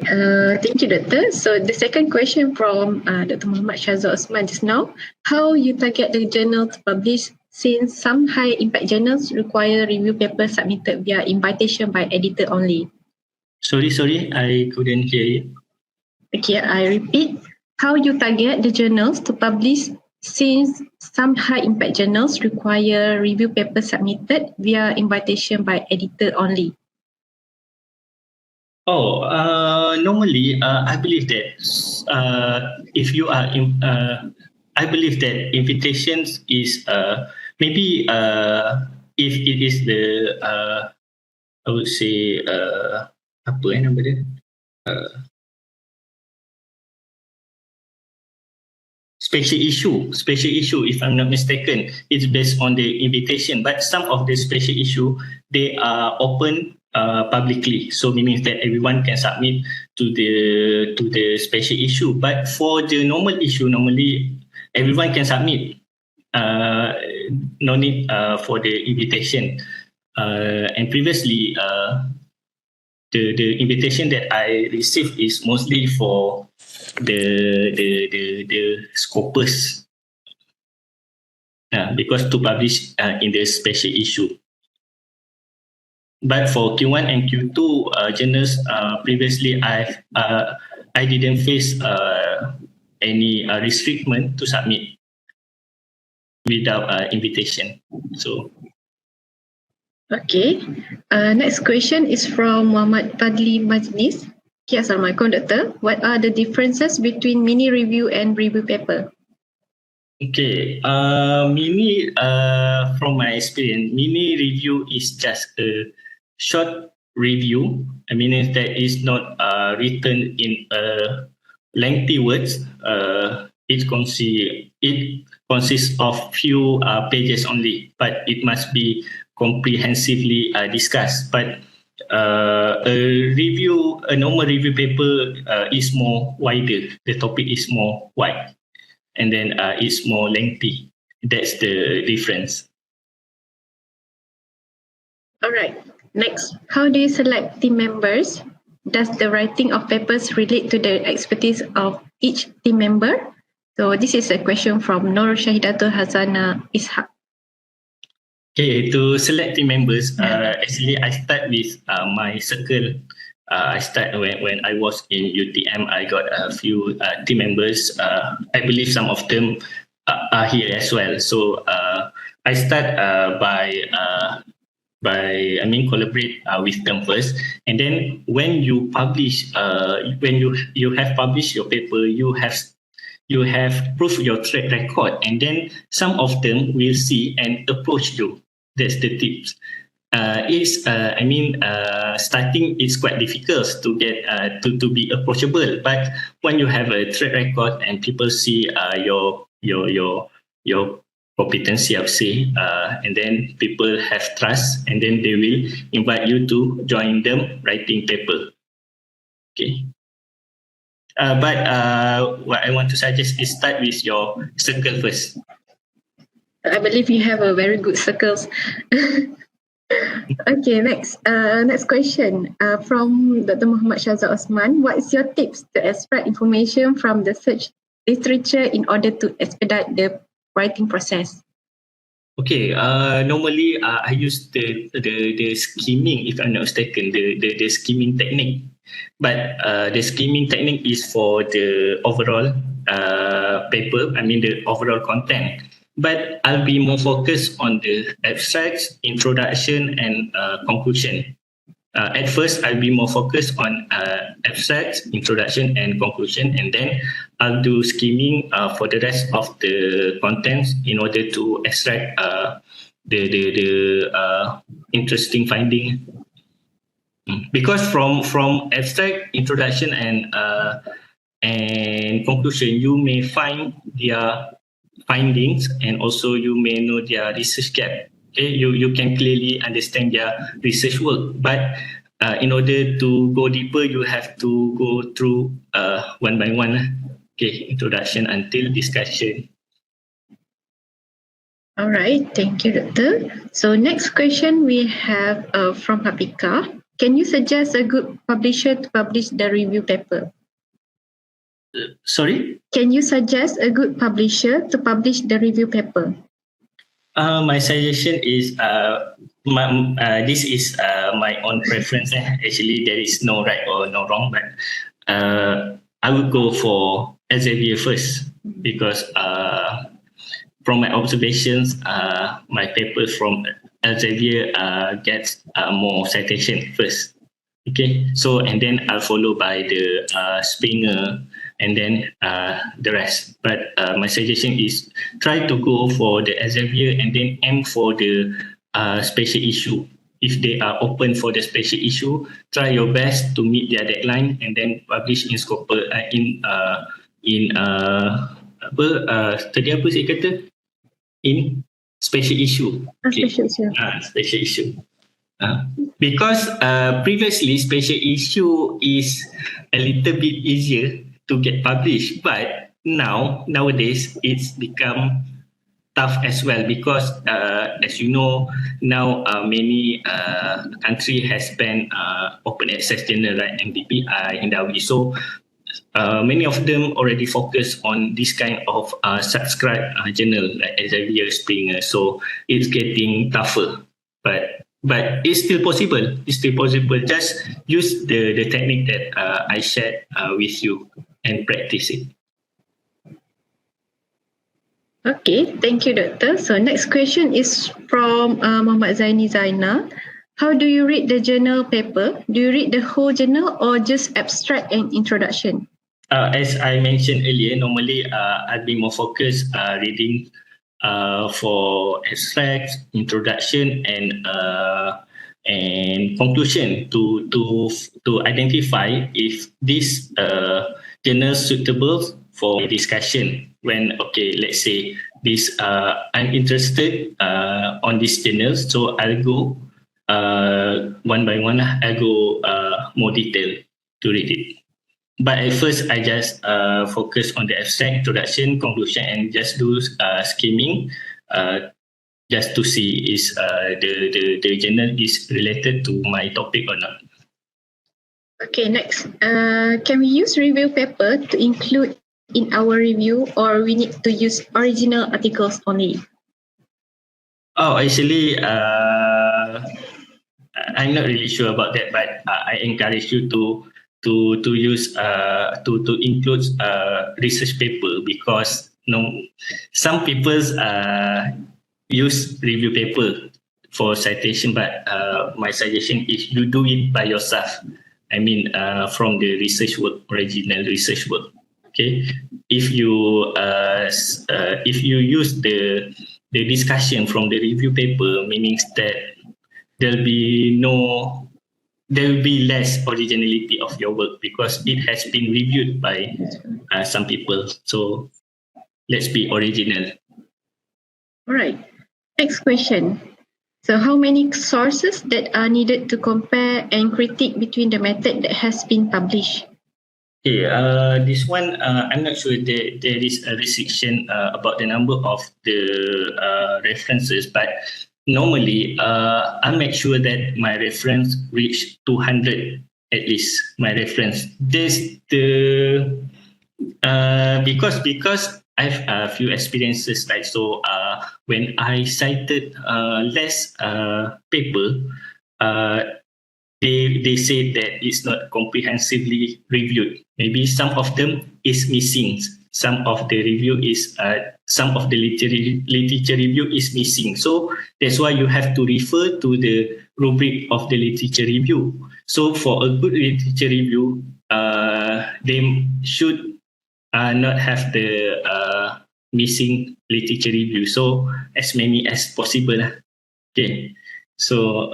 thank you, Doctor. So the second question from Dr. Muhammad Shazwan Osman just now, how you target the journal to publish, since some high impact journals require review papers submitted via invitation by editor only? Sorry, I couldn't hear you. Okay, I repeat, how you target the journals to publish, since some high impact journals require review papers submitted via invitation by editor only? Normally, I believe that if you are I believe that invitations is maybe if it is the I would say apa nama dia? Special issue, if I'm not mistaken, it's based on the invitation. But some of the special issue, they are open publicly, so meaning that everyone can submit to the special issue. But for the normal issue, normally everyone can submit. No need for the invitation. And previously, the invitation that I received is mostly for the scopus, because to publish in the special issue. But for Q1 and Q2 journals, previously I didn't face any restriction to submit. without invitation. So. Okay. Next question is from Muhammad Fadli Majlis. Okay, Assalamualaikum, Doctor. What are the differences between mini review and review paper? Okay, mini, from my experience, mini review is just a short review. I mean, that is not written in lengthy words. It consists of few pages only, but it must be comprehensively discussed. But a normal review paper is more wider. The topic is more wide, and then it's more lengthy. That's the difference. All right. Next, how do you select team members? Does the writing of papers relate to the expertise of each team member? So this is a question from Nur Shahidatul Hasana Ishaq. Okay, to select team members, actually I start with my circle. I start when I was in UiTM. I got a few team members. I believe some of them are here as well. So I start by collaborate with them first, and then when you publish, when you have published your paper, you have proved your track record, and then some of them will see and approach you. That's the tips. Starting is quite difficult to get to be approachable, but when you have a track record and people see your competency, I would say, and then people have trust, and then they will invite you to join them writing paper. Okay. But what I want to suggest is start with your circle first. I believe you have a very good circles. Okay, next question from Dr. Muhammad Shazad Osman. What is your tips to extract information from the search literature in order to expedite the writing process? Okay, normally I use the skimming, if I'm not mistaken, the skimming technique. But the skimming technique is for the overall paper, the overall content. But I'll be more focused on the abstracts, introduction, and conclusion. At first, I'll be more focused on abstracts, introduction, and conclusion, and then I'll do skimming for the rest of the contents in order to extract the interesting finding. Because from abstract, introduction, and conclusion, you may find their findings, and also you may know their research gap. Okay, you can clearly understand their research work, but in order to go deeper, you have to go through one by one. Okay, introduction until discussion. All right, thank you, Doctor. So next question we have from Habika. Can you suggest a good publisher to publish the review paper? Sorry? Can you suggest a good publisher to publish the review paper? My suggestion is this is my own preference. Actually, there is no right or no wrong, but I would go for Elsevier first, because from my observations, my paper from Elsevier gets more citation first. Okay, so and then I'll follow by the Springer, and then the rest. But my suggestion is try to go for the Elsevier and then aim for the special issue. If they are open for the special issue, try your best to meet their deadline and then publish in scope tadi apa saya kata? In special issue. Okay. Special issue. Because previously special issue is a little bit easier to get published, but nowadays it's become tough as well, because as you know now many country has banned open access journal like MDPI and DAWI, so many of them already focus on this kind of subscribed journal like Elsevier, Springer, so it's getting tougher, but it's still possible. Just use the technique that I shared with you and practice it. Okay, thank you, Doctor. So next question is from Muhammad Zaini Zainal. How do you read the journal paper? Do you read the whole journal or just abstract and introduction? As I mentioned earlier, normally I'll be more focused reading for abstracts, introduction, and conclusion to identify if this journal is suitable for discussion. When let's say this I'm interested on this journal, so I'll go one by one. I'll go more detail to read it. But at first, I just focus on the abstract, introduction, conclusion, and just do skimming, just to see is the journal is related to my topic or not. Okay, next. Can we use review paper to include in our review, or we need to use original articles only? Oh, actually, I'm not really sure about that, but I encourage you to use to include research paper, because some people use review paper for citation, but my suggestion is you do it by yourself. I mean, from the research work, original research work. Okay, if you use the discussion from the review paper, meaning that there will be less originality of your work because it has been reviewed by some people. So let's be original. All right. Next question. So how many sources that are needed to compare and critique between the method that has been published? Okay, this one, I'm not sure there is a restriction about the number of the references, but normally I make sure that my reference reach 200 at least, my reference. This because I have a few experiences, right? So when I cited less paper, they say that it's not comprehensively reviewed. Maybe some of them is missing. Some of the review is some of the literature review is missing. So that's why you have to refer to the rubric of the literature review. So for a good literature review, they should not have the missing literature review. So as many as possible. Okay. So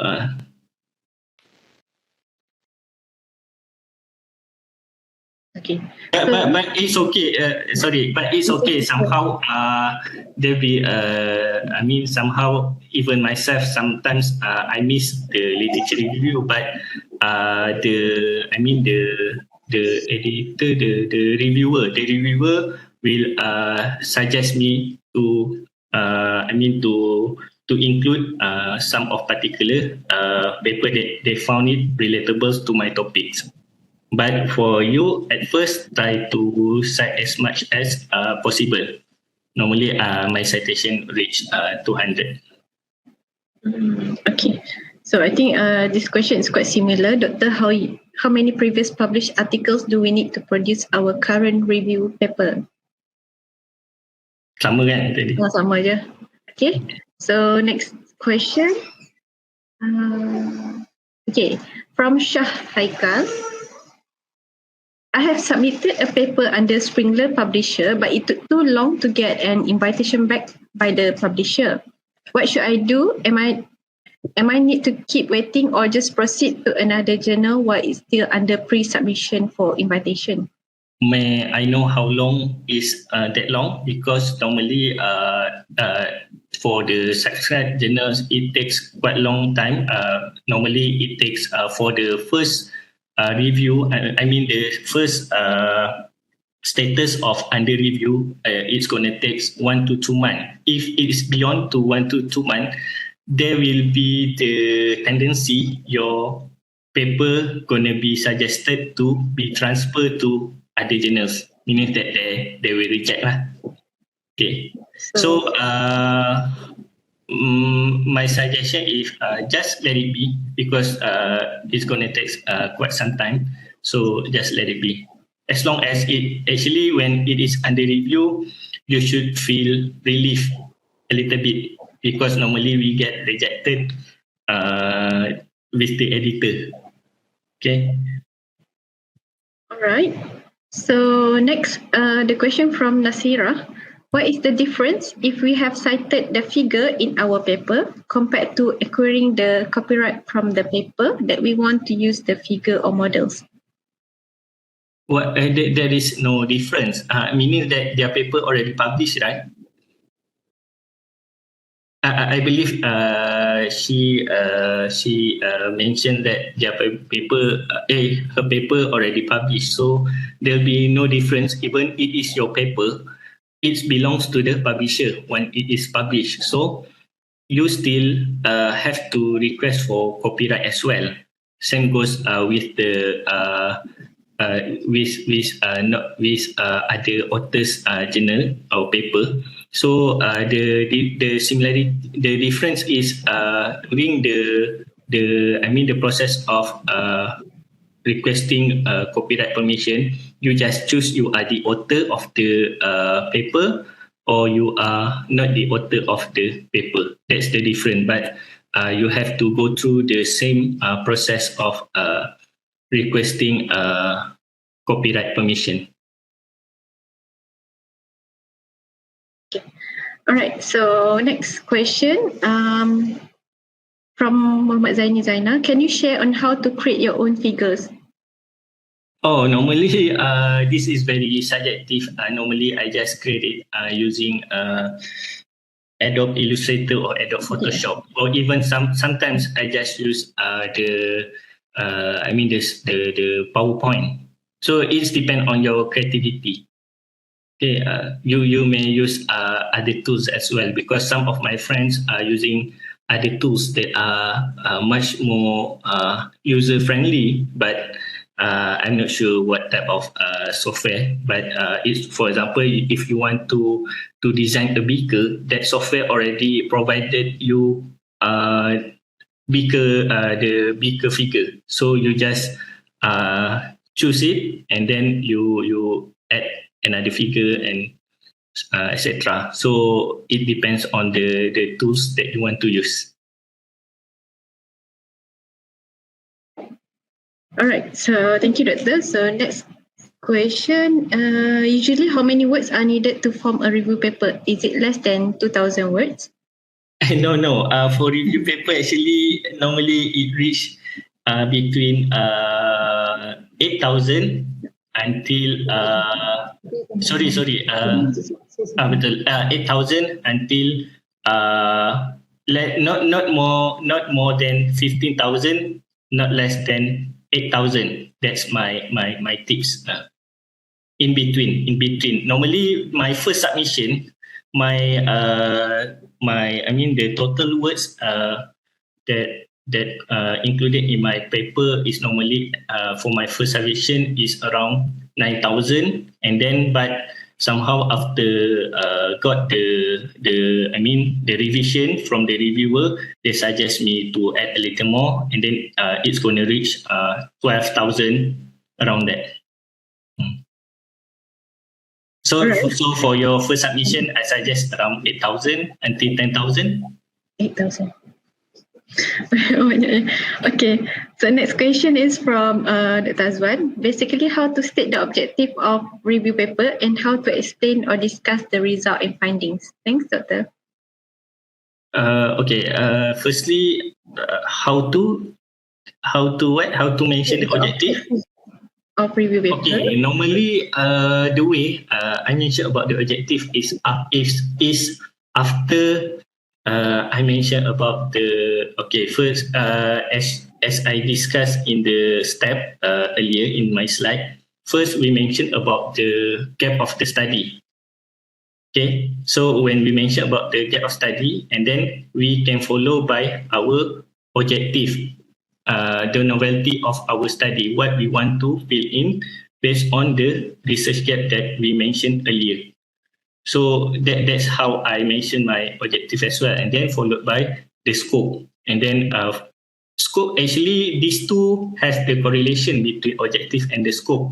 Okay. but it's okay. But it's okay. Somehow, there be. I mean, somehow, even myself, sometimes I miss the literature review. But the editor, the reviewer will suggest me to. To include some of particular paper that they found it relatable to my topics. But for you, at first, try to cite as much as possible. Normally, my citation reach 200. Okay. So I think this question is quite similar. Doctor, how many previous published articles do we need to produce our current review paper? Sama kan tadi? Sama je. Okay. So next question. Okay. From Shah Haikal. I have submitted a paper under Springler Publisher, but it took too long to get an invitation back by the publisher. What should I do? Am I need to keep waiting or just proceed to another journal while it's still under pre-submission for invitation? May I know how long is that long? Because normally for the subscribed journals, it takes quite a long time. Normally it takes for the first review, the first status of under review, it's going to take 1 to 2 months. If it is beyond to 1 to 2 months, there will be the tendency your paper going to be suggested to be transferred to other journals, meaning that they will reject lah. Okay, so my suggestion is just let it be, because it's going to take quite some time. So just let it be. As long as it actually, when it is under review, you should feel relief a little bit, because normally we get rejected with the editor. Okay. All right. So next, the question from Nasira. What is the difference if we have cited the figure in our paper compared to acquiring the copyright from the paper that we want to use the figure or models? Well, there is no difference, meaning that their paper already published, right? I believe she mentioned that their paper, her paper already published, so there'll be no difference. Even it is your paper, it belongs to the publisher when it is published. So you still have to request for copyright as well. Same goes with the with other authors' journal or paper. So the similarity, the difference is during the process of requesting copyright permission, you just choose you are the author of the paper or you are not the author of the paper. That's the difference. But you have to go through the same process of requesting copyright permission. Okay. All right. So next question from Muhammad Zaini Zaina. Can you share on how to create your own figures? Oh, normally this is very subjective. Normally I just create it using Adobe Illustrator or Adobe Photoshop, or even sometimes I just use the PowerPoint. So it depends on your creativity. Okay, you may use other tools as well, because some of my friends are using other tools that are much more user friendly, but I'm not sure what type of software. But for example, if you want to design a beaker, that software already provided you the beaker figure. So you just choose it, and then you add another figure and etc. So it depends on the tools that you want to use. All right. So thank you, Doctor. So next question. Usually, how many words are needed to form a review paper? Is it less than 2,000 words? No. For review paper, actually, normally it reach between 8,000 until 8,000 until not more than 15,000, not less than 8,000. That's my tips. In between. Normally, my first submission, the total words that included in my paper is normally for my first submission is around 9,000, and then but somehow after got the revision from the reviewer, they suggest me to add a little more, and then it's going to reach 12,000 around that. So, so for your first submission, I suggest around 8,000 until 10,000. 8,000. Okay, so next question is from Dr. Azwan. Basically, how to state the objective of review paper and how to explain or discuss the result and findings. Thanks, Doctor. Okay. Firstly, how to mention the objective of review paper. Okay. Normally, the way I mentioned about the objective is after. I mentioned about first, as I discussed in the step earlier in my slide, first we mentioned about the gap of the study. Okay, so when we mention about the gap of study, and then we can follow by our objective, the novelty of our study, what we want to fill in based on the research gap that we mentioned earlier. So that's how I mentioned my objective as well, and then followed by the scope. And then scope, actually these two has the correlation between objective and the scope.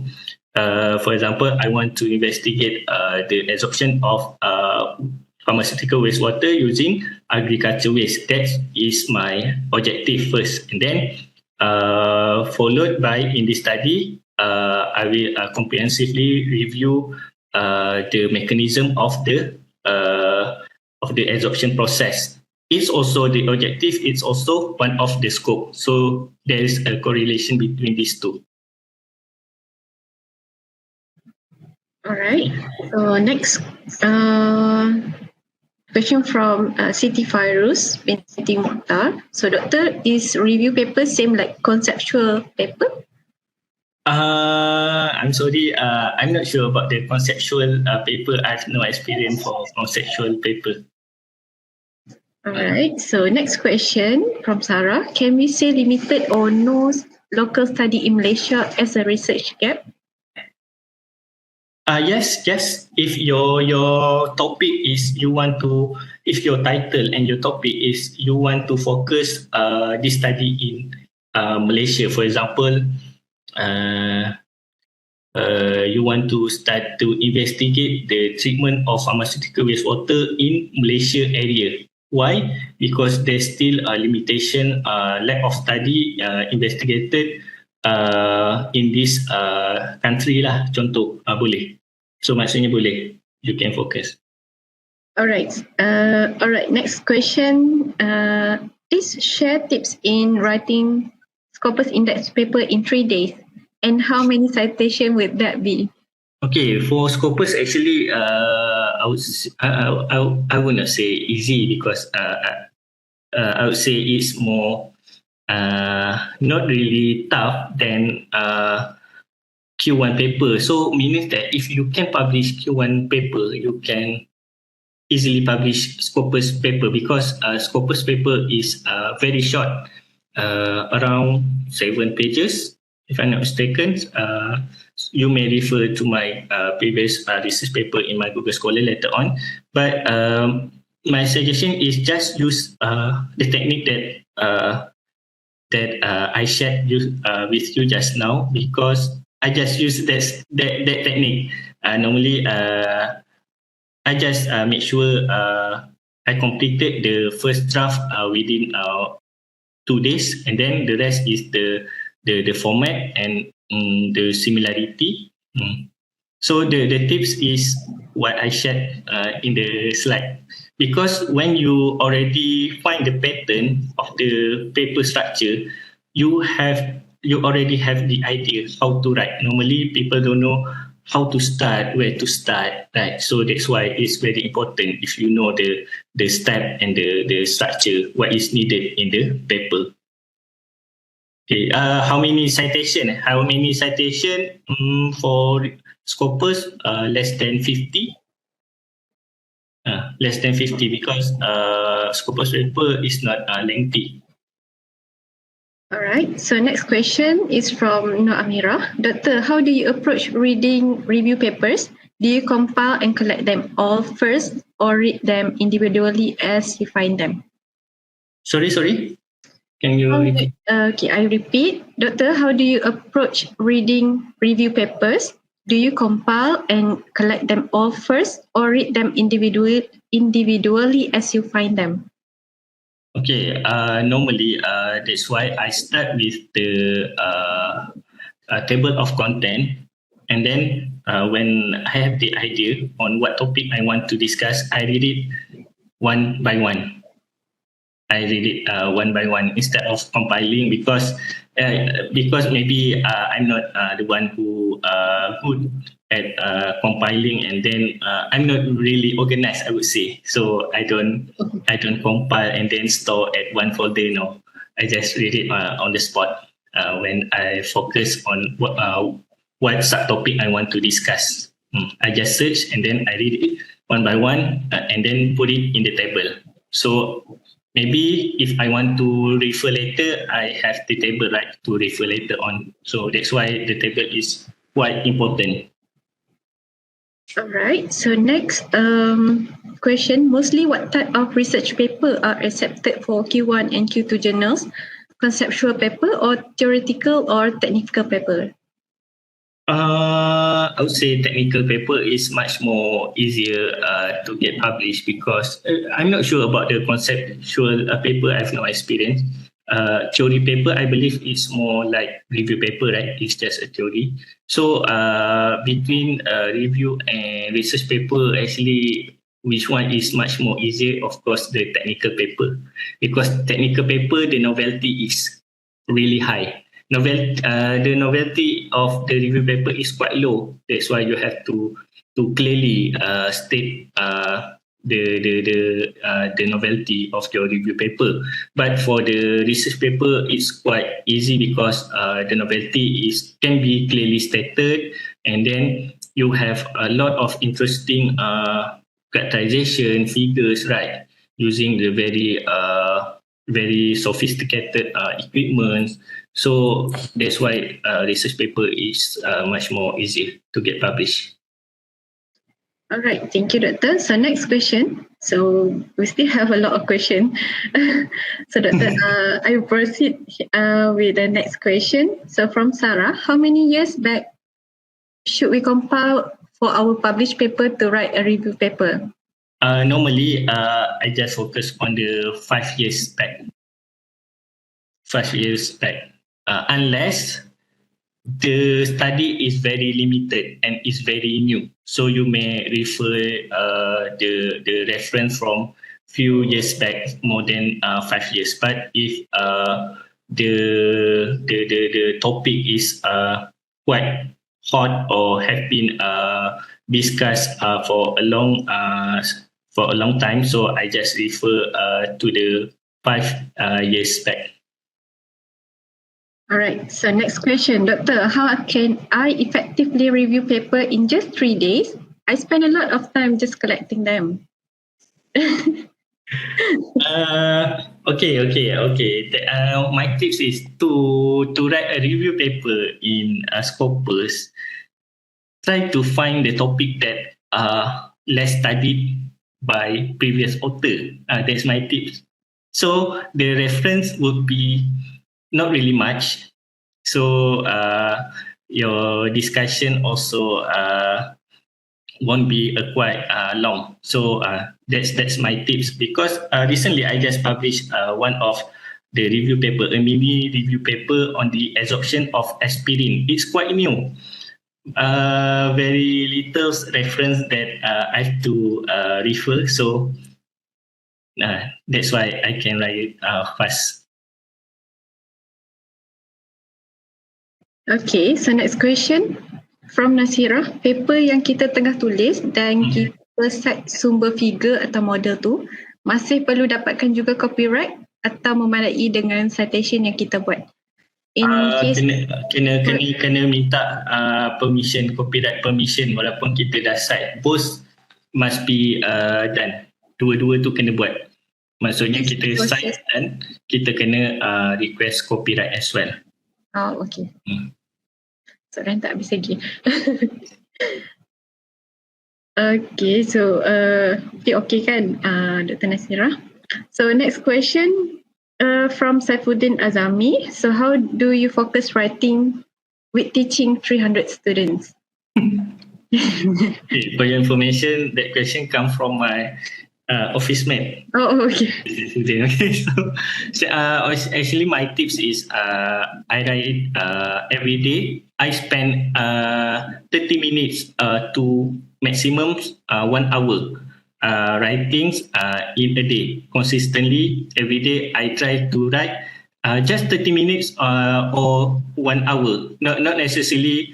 For example, I want to investigate the absorption of pharmaceutical wastewater using agriculture waste. That is my objective first, and then followed by in this study, I will comprehensively review the mechanism of the absorption process. It's also the objective. It's also one of the scope. So there is a correlation between these two. All right. So next question from Siti Fairuz bin Siti Mukhtar. So doctor, is review paper same like conceptual paper? I'm sorry, I'm not sure about the conceptual paper. I have no experience for conceptual paper. All right. So next question from Sarah. Can we say limited or no local study in Malaysia as a research gap? Yes. If your topic is if your title and your topic is you want to focus this study in Malaysia, for example, you want to start to investigate the treatment of pharmaceutical wastewater in Malaysia area. Why? Because there's still a limitation, lack of study investigated in this country lah. Contoh, boleh. So maksudnya boleh. You can focus. Alright. Next question. Please share tips in writing Scopus Index paper in 3 days, and how many citations would that be? Okay, for Scopus actually, I would not say easy because I would say it's more not really tough than Q1 paper. So meaning that if you can publish Q1 paper, you can easily publish Scopus paper because Scopus paper is very short, around 7 pages, if I'm not mistaken. You may refer to my previous research paper in my Google Scholar later on. But my suggestion is just use the technique that I shared with you just now, because I just use that technique. Normally, I just make sure I completed the first draft within 2 days, and then the rest is the format and the similarity. So the tips is what I shared in the slide. Because when you already find the pattern of the paper structure, you already have the idea how to write. Normally, people don't know how to start, where to start, right? So that's why it's very important if you know the step and the structure, what is needed in the paper. Okay, how many citation? For Scopus? Less than 50. Less than 50 because Scopus paper is not lengthy. All right. So next question is from Nur Amira. Doctor, how do you approach reading review papers? Do you compile and collect them all first, or read them individually as you find them? Sorry. Can you repeat? Okay, I repeat. Doctor, how do you approach reading review papers? Do you compile and collect them all first, or read them individually as you find them? Okay, normally that's why I start with the table of content, and then when I have the idea on what topic I want to discuss, I read it one by one. One by one instead of compiling, because maybe I'm not the one who good at compiling, and then I'm not really organized, I would say. So I don't compile and then store at one folder. No, I just read it on the spot when I focus on what subtopic I want to discuss. I just search and then I read it one by one and then put it in the table. So maybe if I want to refer later, I have the table right to refer later on. So that's why the table is quite important. All right. So next question, mostly what type of research paper are accepted for Q1 and Q2 journals? Conceptual paper or theoretical or technical paper? I would say technical paper is much more easier to get published because I'm not sure about the conceptual paper. I have no experience. Theory paper, I believe, is more like review paper, right? It's just a theory. So between review and research paper, actually, which one is much more easier? Of course, the technical paper, because technical paper, the novelty is really high. The novelty of the review paper is quite low. That's why you have to clearly state the novelty of your review paper. But for the research paper, it's quite easy because the novelty can be clearly stated, and then you have a lot of interesting characterization figures, right? Using the very sophisticated equipment. So that's why research paper is much more easy to get published. All right, thank you, Doctor. So next question. So we still have a lot of questions. So Doctor, I will proceed with the next question. So from Sarah, how many years back should we compile for our published paper to write a review paper? Normally, I just focus on the 5 years back. 5 years back. Unless the study is very limited and is very new. So you may refer the reference from few years back, more than 5 years. But if the topic is quite hot or have been discussed for a long time, so I just refer to the 5 years back. All right, so next question. Doctor, how can I effectively review paper in just 3 days? I spend a lot of time just collecting them. Okay. My tips is to write a review paper in Scopus. Try to find the topic that less studied by previous author. That's my tips. So the reference would be not really much. So your discussion also won't be quite long. So that's my tips, because recently I just published one of the review paper, a mini review paper on the absorption of aspirin. It's quite new. Very little reference that I have to refer. So that's why I can write it fast. Okay, so next question from Nasira. Paper yang kita tengah tulis dan kita cite sumber figure atau model tu masih perlu dapatkan juga copyright atau memadai dengan citation yang kita buat? Kena minta permission, copyright permission, walaupun kita dah cite. Both must be done. Dua-dua tu kena buat. Maksudnya kita cite dan kita kena request copyright as well. Oh, okay. Soalan tak habis lagi. Okay, so okay kan Dr. Nasira? So next question from Saifuddin Azami. So how do you focus writing with teaching 300 students? Okay, for your information, that question comes from my office mate. Oh, okay. Okay, so actually my tips is I write every day. I spend 30 minutes to maximum 1 hour writing in a day. Consistently, every day I try to write just 30 minutes or 1 hour. Not necessarily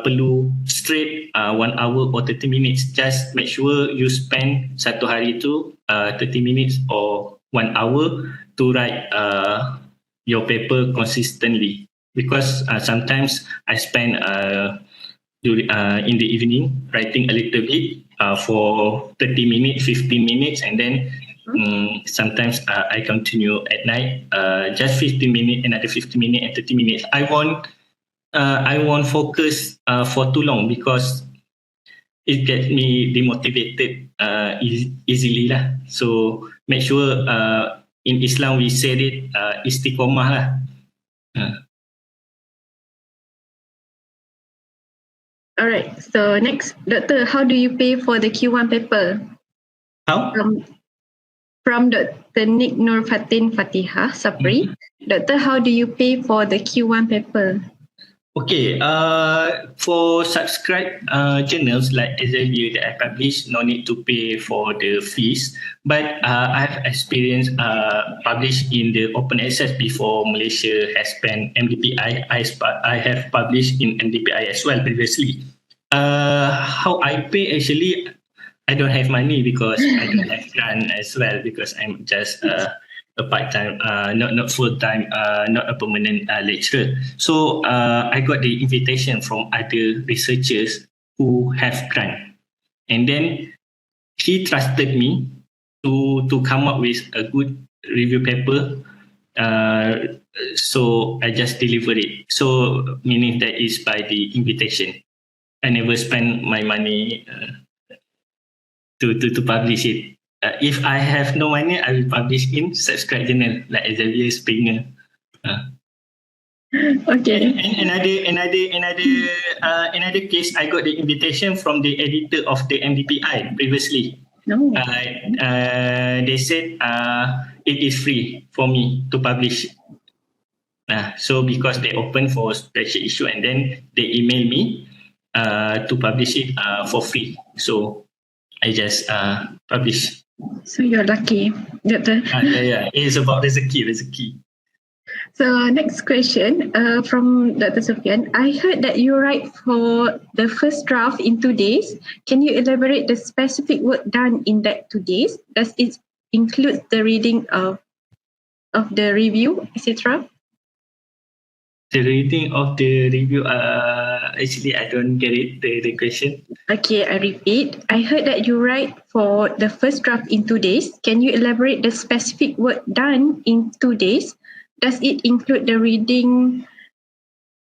perlu straight 1 hour or 30 minutes. Just make sure you spend satu hari tu 30 minutes or 1 hour to write your paper consistently. Because sometimes I spend in the evening writing a little bit for 30 minutes, 15 minutes, and then sometimes I continue at night just 15 minutes, another 15 minutes, and 30 minutes. I won't focus for too long because it gets me demotivated easily lah. So make sure in Islam we said it istiqomah lah. All right. So next, Doctor, how do you pay for the Q1 paper? How? From Dr. Nick Nur Fatin Fatihah, Sapri. Doctor, how do you pay for the Q1 paper? Okay, for subscribed journals like Elsevier that I publish, no need to pay for the fees. But I've experienced published in the open access before Malaysia has banned MDPI. I have published in MDPI as well previously. How I pay actually, I don't have money because I don't have grant as well because I'm just a part-time, not full-time, not a permanent lecturer. So I got the invitation from other researchers who have grant, and then he trusted me to come up with a good review paper. So I just delivered it. So meaning that is by the invitation. I never spend my money to publish it. If I have no money, I will publish in subscribe journal like Elsevier Springer. Okay. And another case, I got the invitation from the editor of the MDPI previously. No. They said it is free for me to publish. So because they open for special issue and then they email me to publish it for free. So I just publish. So you're lucky, Doctor. Yeah. It's about rezeki. So next question from Dr. Sufyan. I heard that you write for the first draft in 2 days. Can you elaborate the specific work done in that 2 days? Does it include the reading of the review, etc.? The reading of the review, actually I don't get it, the question. Okay, I repeat. I heard that you write for the first draft in 2 days. Can you elaborate the specific work done in 2 days? Does it include the reading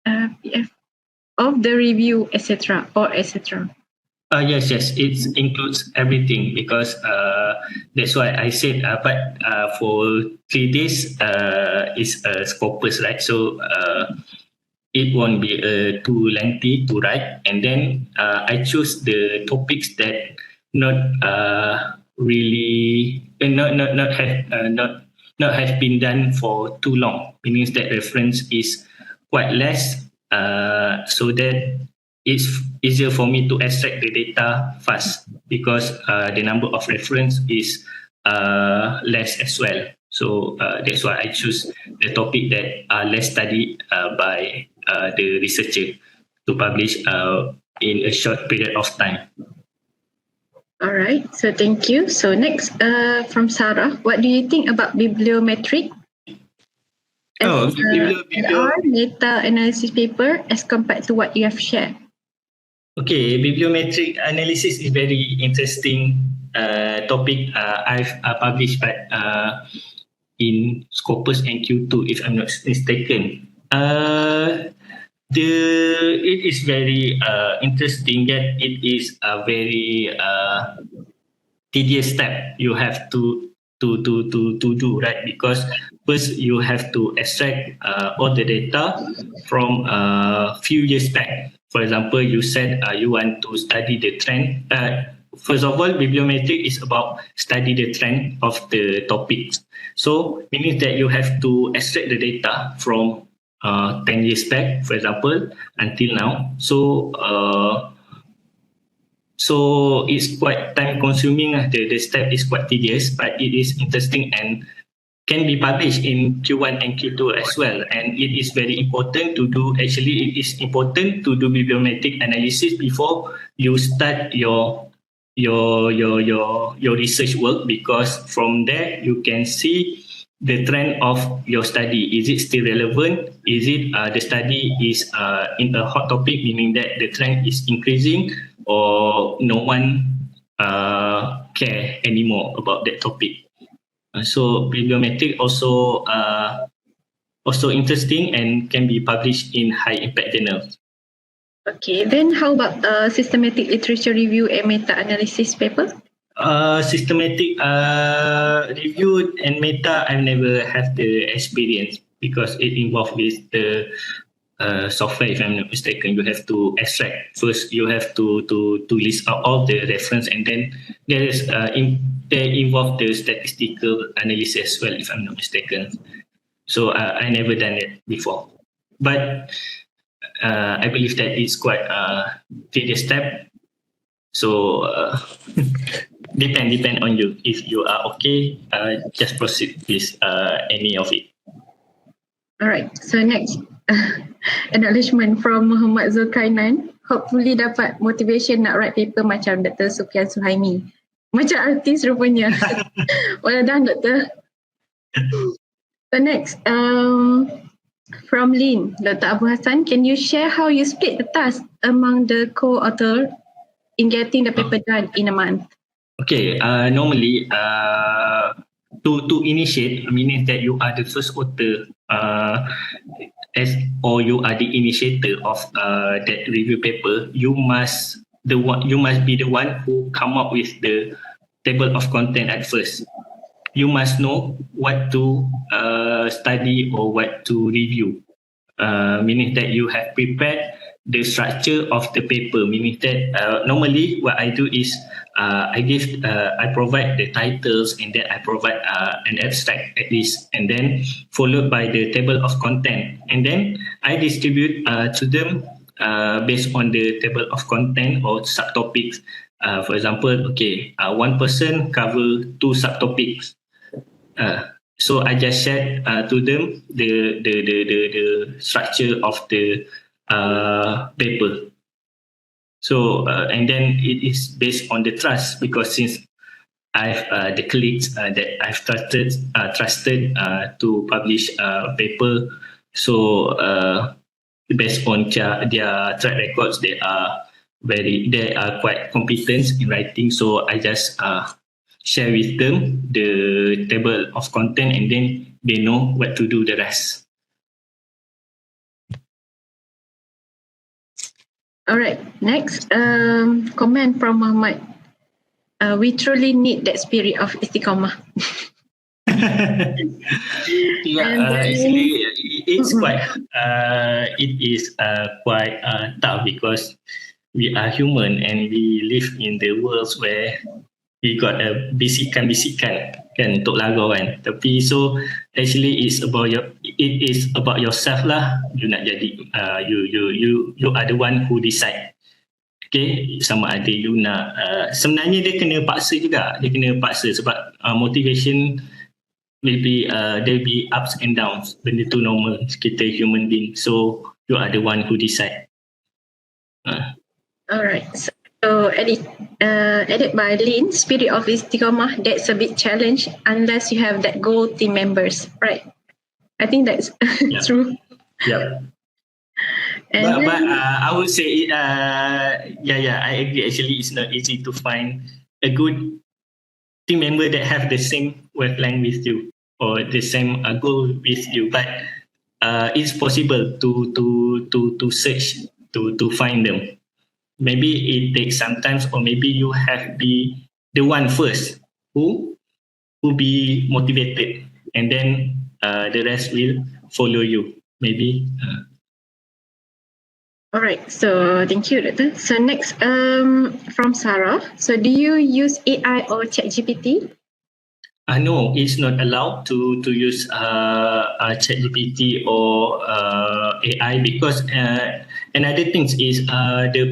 of the review, etc. or etc.? Yes, it includes everything because that's why I said, but for 3 days, it's a scopus, right? So it won't be too lengthy to write. And then I choose the topics that not really not have been done for too long. Meaning that reference is quite less, so that it's easier for me to extract the data fast because the number of reference is less as well. So that's why I choose the topic that are less studied by the researcher to publish in a short period of time. All right, so thank you. So next from Sarah, what do you think about bibliometric? Meta-analysis paper as compared to what you have shared? Okay, bibliometric analysis is very interesting topic. I've published in Scopus and Q2, if I'm not mistaken. It is very interesting, yet it is a very tedious step you have to do, right? Because first you have to extract all the data from a few years back. For example, you said you want to study the trend. First of all, bibliometric is about study the trend of the topics. So meaning that you have to extract the data from 10 years back, for example, until now. So it's quite time consuming. The step is quite tedious, but it is interesting and can be published in Q1 and Q2 as well. And it is very important to do, actually it is important to do bibliometric analysis before you start your research work, because from there you can see the trend of your study. Is it still relevant? Is it the study is in a hot topic, meaning that the trend is increasing, or no one care anymore about that topic? So bibliometric also interesting and can be published in high impact journals. Okay, then how about systematic literature review and meta-analysis paper? Systematic review and meta, I've never had the experience because it involved with the software, if I'm not mistaken. You have to extract first. You have to list out all the reference, and then there is they involve the statistical analysis as well, if I'm not mistaken. So I never done it before, but I believe that it's quite a tedious step. So depend on you. If you are okay, just proceed with any of it. All right. So next, acknowledgement from Muhammad Zulkarnain. Hopefully dapat motivation nak write paper macam Dr. Sufian Suhaimi. Macam artis rupanya. Well done, Dr. So next, from Lynn, Dr. Abu Hassan, can you share how you split the task among the co-author in getting the paper done in a month? Okay, normally to initiate, meaning that you are the first author or you are the initiator of that review paper, you must be the one who come up with the table of content at first. You must know what to study or what to review, meaning that you have prepared the structure of the paper, meaning that normally what I do is I provide the titles, and then I provide an abstract at least, and then followed by the table of content, and then I distribute to them based on the table of content or subtopics. For example, okay, one person cover 2 subtopics. So I just shared to them the structure of the paper. So and then it is based on the trust, because since I've the colleagues that I've trusted to publish a paper, so based on their track records, they are quite competent in writing. So I just share with them the table of content, and then they know what to do the rest. All right, next, comment from Muhammad. We truly need that spirit of istiqamah. Actually, it's quite quite tough, because we are human and we live in the world where we got a bisikan kan untuk lagu kan. Tapi so actually it is about yourself lah. You nak jadi you are the one who decide. Okay, sama ada you nak sebenarnya dia kena paksa juga. Dia kena paksa sebab motivation will be there will be ups and downs. Benda tu normal, kita human being. So you are the one who decide. Alright. So edit by Lynn, spirit of istiqamah, that's a big challenge unless you have that goal team members, right? I think that's true. Yeah. But I would say, I agree. Actually, it's not easy to find a good team member that have the same wavelength with you or the same goal with you. But it's possible to search to find them. Maybe it takes some time, or maybe you have be the one first who be motivated, and then the rest will follow you. Maybe. All right. So thank you, Doctor. So next, from Sarah. So do you use AI or ChatGPT? No, it's not allowed to use ChatGPT or AI, because another thing is the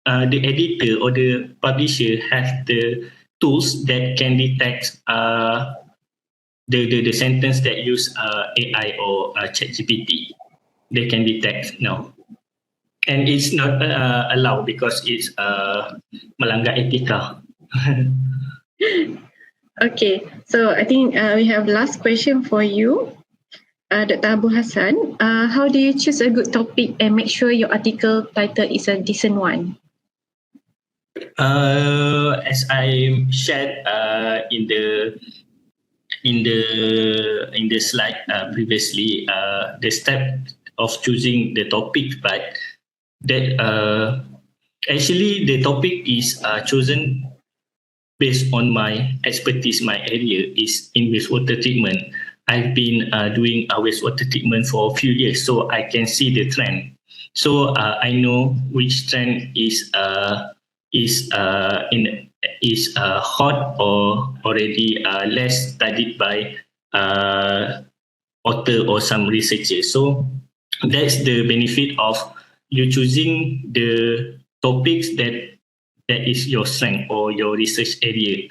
editor or the publisher has the tools that can detect the sentence that use AI or ChatGPT. They can detect now, and it's not allowed because it's melanggar etika. Okay, so I think we have last question for you, Dr. Abu Hassan. How do you choose a good topic and make sure your article title is a decent one? As I shared in the slide previously, the step of choosing the topic, but that actually the topic is chosen based on my expertise. My area is in wastewater treatment, I've been doing wastewater treatment for a few years, so I can see the trend. So I know which trend is hot or already less studied by author or some researchers. So that's the benefit of you choosing the topics that is your strength or your research area.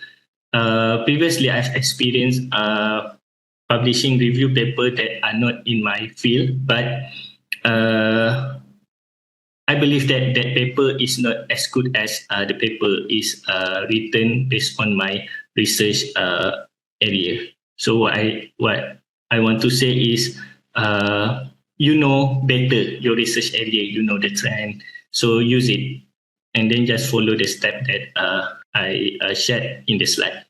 Previously, I've experienced publishing review paper that are not in my field, but I believe that that paper is not as good as the paper is written based on my research area. So what I want to say is, you know better your research area, you know the trend, so use it, and then just follow the step that I shared in the slide.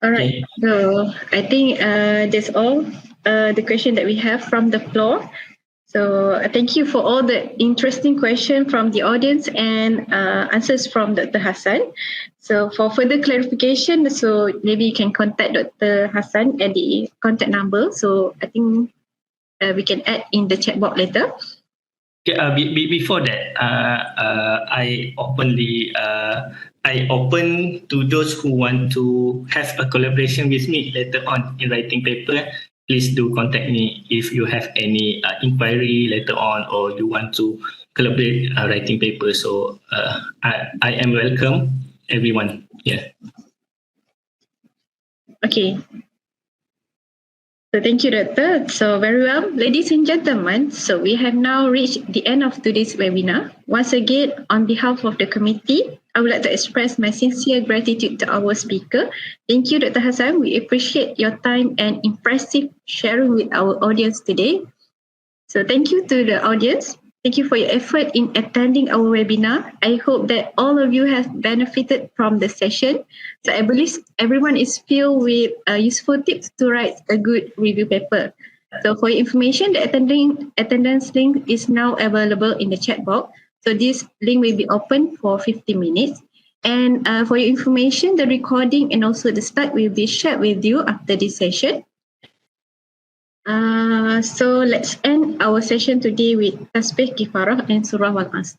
All right. So I think that's all the question that we have from the floor. So thank you for all the interesting questions from the audience and answers from Dr. Hassan. So for further clarification, so maybe you can contact Dr. Hassan at the contact number. So I think we can add in the chat box later. Okay, before that, I open to those who want to have a collaboration with me later on in writing paper. Please do contact me if you have any inquiry later on, or you want to collaborate writing paper. So I am welcome, everyone. Yeah. Okay. So thank you, Doctor. So very well, ladies and gentlemen, so we have now reached the end of today's webinar. Once again, on behalf of the committee, I would like to express my sincere gratitude to our speaker. Thank you, Dr. Hassan. We appreciate your time and impressive sharing with our audience today. So thank you to the audience. Thank you for your effort in attending our webinar. I hope that all of you have benefited from the session. So I believe everyone is filled with useful tips to write a good review paper. So for your information, the attendance link is now available in the chat box. So this link will be open for 50 minutes. And for your information, the recording and also the slide will be shared with you after this session. So let's end our session today with Tasbih Kifarah and Surah Wal-Asr.